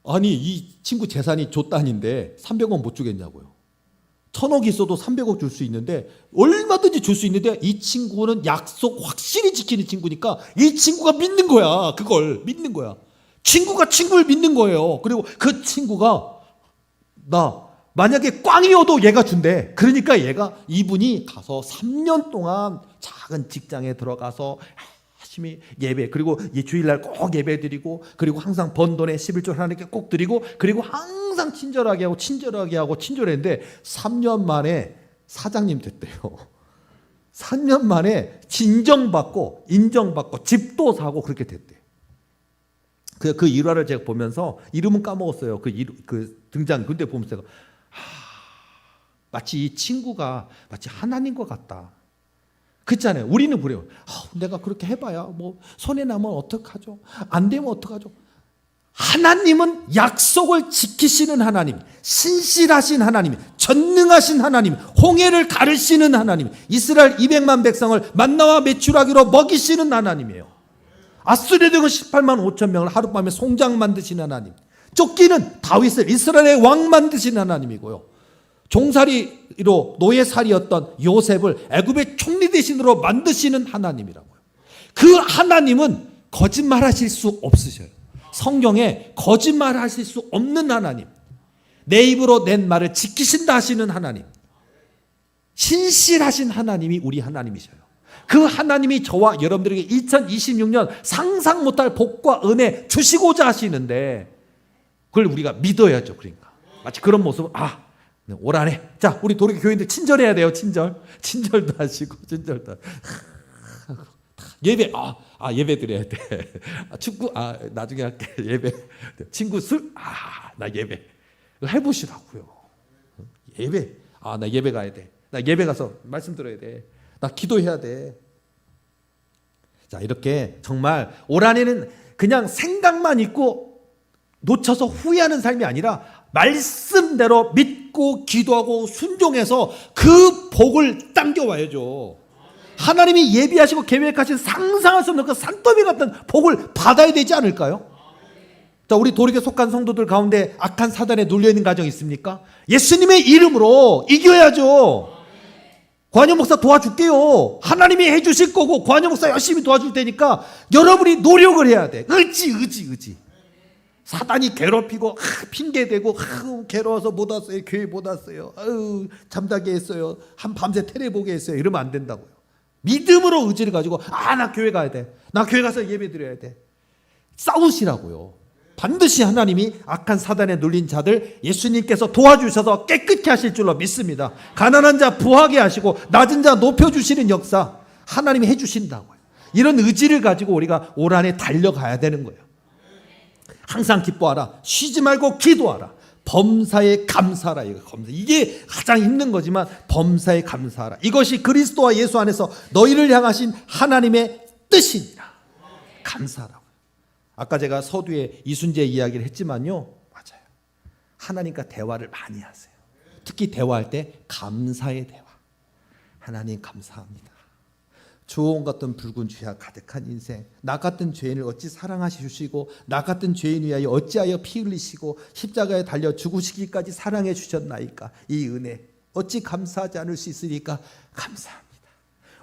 아니 이 친구 재산이 조 단인데 300원 못 주겠냐고요. 1000억 있어도 300억 줄 수 있는데 얼마든지 줄 수 있는데 이 친구는 약속 확실히 지키는 친구니까 이 친구가 믿는 거야. 그걸 믿는 거야. 친구가 친구를 믿는 거예요. 그리고 그 친구가 나 만약에 꽝이어도 얘가 준대. 그러니까 이분이 가서 3년 동안 작은 직장에 들어가서 열심히 예배, 그리고 주일날 꼭 예배 드리고, 그리고 항상 번 돈에 11조 하나님께 꼭 드리고, 그리고 항상 친절하게 하고 친절했는데 3년 만에 사장님 됐대요. 3년 만에 진정받고 인정받고 집도 사고 그렇게 됐대요. 그 일화를 제가 보면서 이름은 까먹었어요. 그 등장. 근데 보면서 제가 마치 이 친구가 마치 하나님과 같다. 그렇잖아요. 우리는 그래요. 내가 그렇게 해봐야 뭐 손해 나면 어떡하죠? 안 되면 어떡하죠? 하나님은 약속을 지키시는 하나님, 신실하신 하나님, 전능하신 하나님, 홍해를 가르시는 하나님, 이스라엘 200만 백성을 만나와 메추라기로 먹이시는 하나님이에요. 아수르 대군 18만 5천 명을 하룻밤에 송장 만드시는 하나님, 쫓기는 다윗을 이스라엘의 왕 만드시는 하나님이고요. 종살이로 노예살이였던 요셉을 애굽의 총리 대신으로 만드시는 하나님이라고요. 그 하나님은 거짓말하실 수 없으셔요. 성경에 거짓말하실 수 없는 하나님, 내 입으로 낸 말을 지키신다 하시는 하나님, 신실하신 하나님이 우리 하나님이셔요. 그 하나님이 저와 여러분들에게 2026년 상상 못할 복과 은혜 주시고자 하시는데 그걸 우리가 믿어야죠. 그러니까 마치 그런 모습을 올 한해 자 우리 도리교 교인들 친절해야 돼요. 친절도 하시고 친절도 예배 예배 드려야 돼. 축구 나중에 할게. 예배 친구 술 나 예배 해보시라고요. 예배 나 예배 가야 돼. 나 예배 가서 말씀 들어야 돼. 나 기도해야 돼. 자 이렇게 정말 올 한해는 그냥 생각만 있고 놓쳐서 후회하는 삶이 아니라 말씀대로 믿고 기도하고 순종해서 그 복을 당겨와야죠. 하나님이 예비하시고 계획하신 상상할 수 없는 그 산더미 같은 복을 받아야 되지 않을까요? 자, 우리 도리교에 속한 성도들 가운데 악한 사단에 눌려있는 가정 있습니까? 예수님의 이름으로 이겨야죠. 관영 목사 도와줄게요. 하나님이 해주실 거고 관영 목사 열심히 도와줄 테니까 여러분이 노력을 해야 돼. 의지. 사단이 괴롭히고 핑계대고 괴로워서 못 왔어요. 교회 못 왔어요. 잠자게 했어요. 밤새 테레 보게 했어요. 이러면 안 된다고요. 믿음으로 의지를 가지고 나 교회 가야 돼. 나 교회 가서 예배 드려야 돼. 싸우시라고요. 반드시 하나님이 악한 사단에 눌린 자들 예수님께서 도와주셔서 깨끗게 하실 줄로 믿습니다. 가난한 자 부하게 하시고 낮은 자 높여주시는 역사 하나님이 해주신다고요. 이런 의지를 가지고 우리가 올 한해 달려가야 되는 거예요. 항상 기뻐하라. 쉬지 말고 기도하라. 범사에 감사하라. 이게 가장 힘든 거지만 범사에 감사하라. 이것이 그리스도와 예수 안에서 너희를 향하신 하나님의 뜻이니라. 감사하라고. 아까 제가 서두에 이순재 이야기를 했지만요. 맞아요. 하나님과 대화를 많이 하세요. 특히 대화할 때 감사의 대화. 하나님 감사합니다. 주홍 같은 붉은 죄악 가득한 인생, 나 같은 죄인을 어찌 사랑하시고 나 같은 죄인 위하여 어찌하여 피 흘리시고 십자가에 달려 죽으시기까지 사랑해 주셨나이까. 이 은혜 어찌 감사하지 않을 수 있으리까. 감사합니다.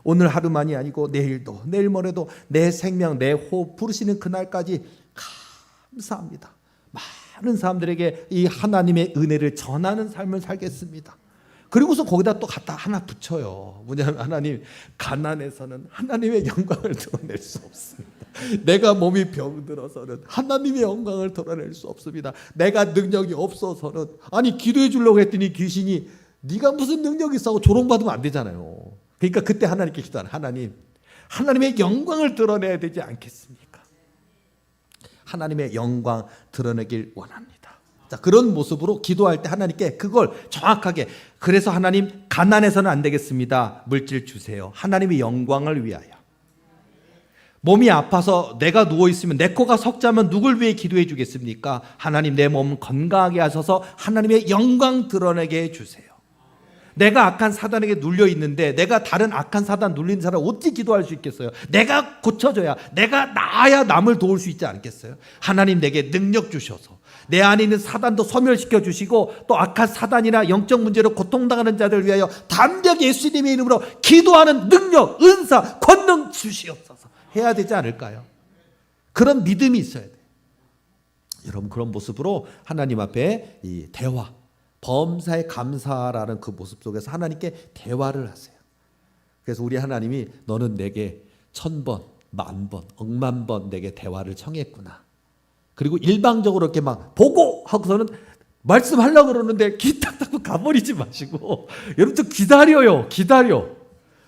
오늘 하루만이 아니고 내일도 내일 모레도 내 생명 내 호흡 부르시는 그날까지 감사합니다. 많은 사람들에게 이 하나님의 은혜를 전하는 삶을 살겠습니다. 그리고서 거기다 또 갖다 하나 붙여요. 뭐냐면 하나님, 가난해서는 하나님의 영광을 드러낼 수 없습니다. 내가 몸이 병들어서는 하나님의 영광을 드러낼 수 없습니다. 내가 능력이 없어서는, 아니 기도해 주려고 했더니 귀신이 네가 무슨 능력이 있어 조롱받으면 안 되잖아요. 그러니까 그때 하나님께 기도하는, 하나님, 하나님의 영광을 드러내야 되지 않겠습니까? 하나님의 영광 드러내길 원합니다. 자, 그런 모습으로 기도할 때 하나님께 그걸 정확하게, 그래서 하나님, 가난해서는 안 되겠습니다. 물질 주세요. 하나님의 영광을 위하여. 몸이 아파서 내가 누워있으면 내 코가 석자면 누굴 위해 기도해 주겠습니까? 하나님, 내 몸 건강하게 하셔서 하나님의 영광 드러내게 해주세요. 내가 악한 사단에게 눌려 있는데 내가 다른 악한 사단 눌린 사람 어떻게 기도할 수 있겠어요? 내가 고쳐져야, 내가 나아야 남을 도울 수 있지 않겠어요? 하나님, 내게 능력 주셔서 내 안에 있는 사단도 소멸시켜 주시고, 또 악한 사단이나 영적 문제로 고통당하는 자들을 위하여 담대하게 예수님의 이름으로 기도하는 능력, 은사, 권능 주시옵소서 해야 되지 않을까요? 그런 믿음이 있어야 돼요. 여러분 그런 모습으로 하나님 앞에 이 대화, 범사에 감사라는 그 모습 속에서 하나님께 대화를 하세요. 그래서 우리 하나님이 너는 내게 1000번, 10,000번, 억만 번 내게 대화를 청했구나. 그리고 일방적으로 이렇게 막 보고 하고서는 말씀하려고 그러는데 귀 딱 닫고 가버리지 마시고 여러분 좀 기다려요. 기다려.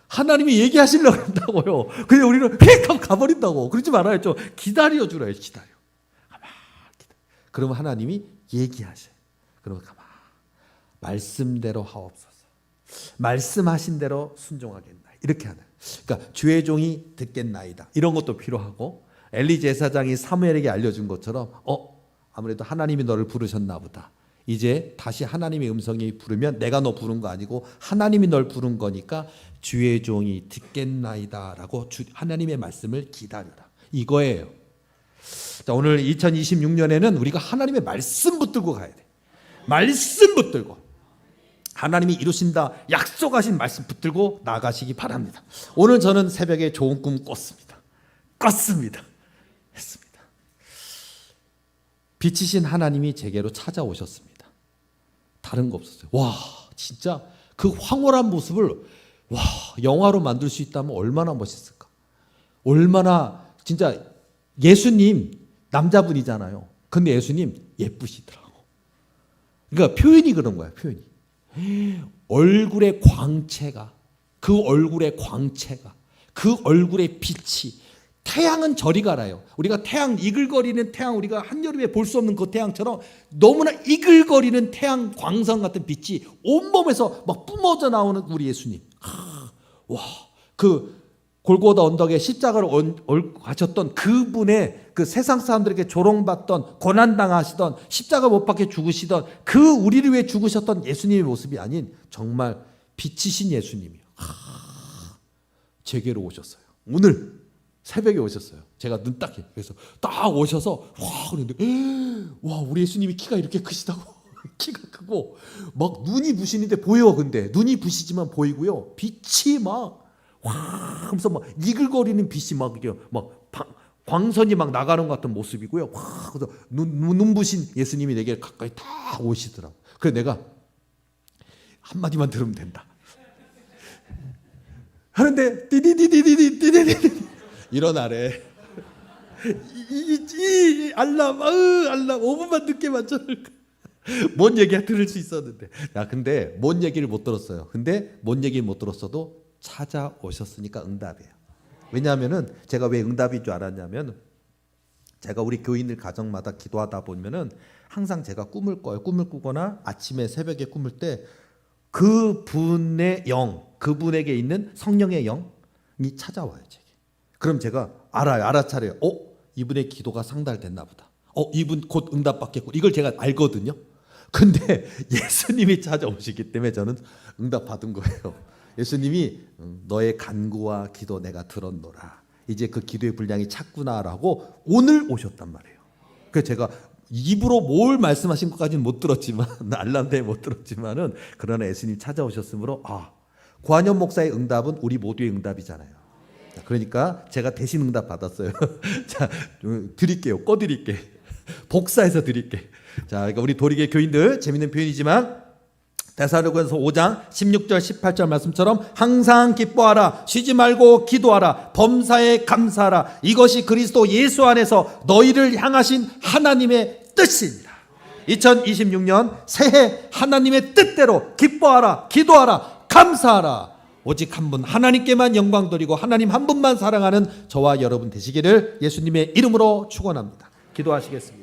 하나님이 얘기하시려고 한다고요. 근데 우리는 휙 하고 가버린다고. 그러지 말아요. 좀 기다려주라. 기다려. 가만 기다려. 그러면 하나님이 얘기하셔요. 그러면 가만 말씀대로 하옵소서. 말씀하신 대로 순종하겠나이다. 이렇게 하는. 그러니까 주의 종이 듣겠나이다. 이런 것도 필요하고 엘리 제사장이 사무엘에게 알려준 것처럼 아무래도 하나님이 너를 부르셨나 보다. 이제 다시 하나님의 음성이 부르면 내가 너 부른 거 아니고 하나님이 널 부른 거니까 주의 종이 듣겠나이다 라고 하나님의 말씀을 기다려라. 이거예요. 자, 오늘 2026년에는 우리가 하나님의 말씀 붙들고 가야 돼. 말씀 붙들고 하나님이 이루신다 약속하신 말씀 붙들고 나가시기 바랍니다. 오늘 저는 새벽에 좋은 꿈 꿨습니다. 했습니다. 빛이신 하나님이 제게로 찾아오셨습니다. 다른 거 없었어요. 와, 진짜 그 황홀한 모습을 영화로 만들 수 있다면 얼마나 멋있을까. 얼마나 진짜 예수님 남자분이잖아요. 근데 예수님 예쁘시더라고. 그러니까 표현이 그런 거야. 표현이. 얼굴의 광채가 그 얼굴의 빛이 태양은 저리 가라요. 우리가 태양 이글거리는 태양 우리가 한여름에 볼 수 없는 그 태양처럼 너무나 이글거리는 태양 광선 같은 빛이 온몸에서 막 뿜어져 나오는 우리 예수님. 그 골고다 언덕에 십자가를 가셨던 그분의 그 세상 사람들에게 조롱받던 고난당하시던 십자가 못 박혀 죽으시던 그 우리를 위해 죽으셨던 예수님의 모습이 아닌 정말 빛이신 예수님이요. 제게로 오셨어요. 오늘 새벽에 오셨어요. 제가 눈 딱 그래서 딱 오셔서 그런데 우리 예수님이 키가 이렇게 크시다고. 키가 크고 막 눈이 부시는데 보여. 근데 눈이 부시지만 보이고요. 빛이 막 하면서 막 이글거리는 빛이 막 광선이 막 나가는 것 같은 모습이고요. 그래서 눈부신 예수님이 내게 가까이 다 오시더라고. 그래서 내가 한마디만 들으면 된다 하는데 띠디디디디디디디디 일어나래. 이 알람 5분만 늦게 맞춰놓을까. 뭔 얘기야 들을 수 있었는데. 근데 뭔 얘기를 못 들었어요. 근데 뭔 얘기를 못 들었어도 찾아오셨으니까 응답이에요. 왜냐하면은 제가 왜 응답인 줄 알았냐면 제가 우리 교인들 가정마다 기도하다 보면은 항상 제가 꿈을 꿔요. 꿈을 꾸거나 아침에 새벽에 꿈을 때 그분의 영, 그분에게 있는 성령의 영이 찾아와요. 제게. 그럼 제가 알아차려요. 이분의 기도가 상달됐나 보다. 이분 곧 응답받겠고 이걸 제가 알거든요. 근데 예수님이 찾아오시기 때문에 저는 응답 받은 거예요. 예수님이 너의 간구와 기도 내가 들었노라. 이제 그 기도의 분량이 찼구나라고 오늘 오셨단 말이에요. 그래서 제가 입으로 뭘 말씀하신 것까지는 못 들었지만 알람대에 못 들었지만은 그러나 예수님 찾아오셨으므로 고한현 목사의 응답은 우리 모두의 응답이잖아요. 그러니까 제가 대신 응답 받았어요. 자, 드릴게요. 꺼드릴게. 복사해서 드릴게. 자, 그러니까 우리 도리계 교인들 재밌는 표현이지만 데살로니가서 5장 16절 18절 말씀처럼 항상 기뻐하라 쉬지 말고 기도하라 범사에 감사하라 이것이 그리스도 예수 안에서 너희를 향하신 하나님의 뜻입니다. 2026년 새해 하나님의 뜻대로 기뻐하라 기도하라 감사하라 오직 한 분 하나님께만 영광 돌리고 하나님 한 분만 사랑하는 저와 여러분 되시기를 예수님의 이름으로 축원합니다. 기도하시겠습니다.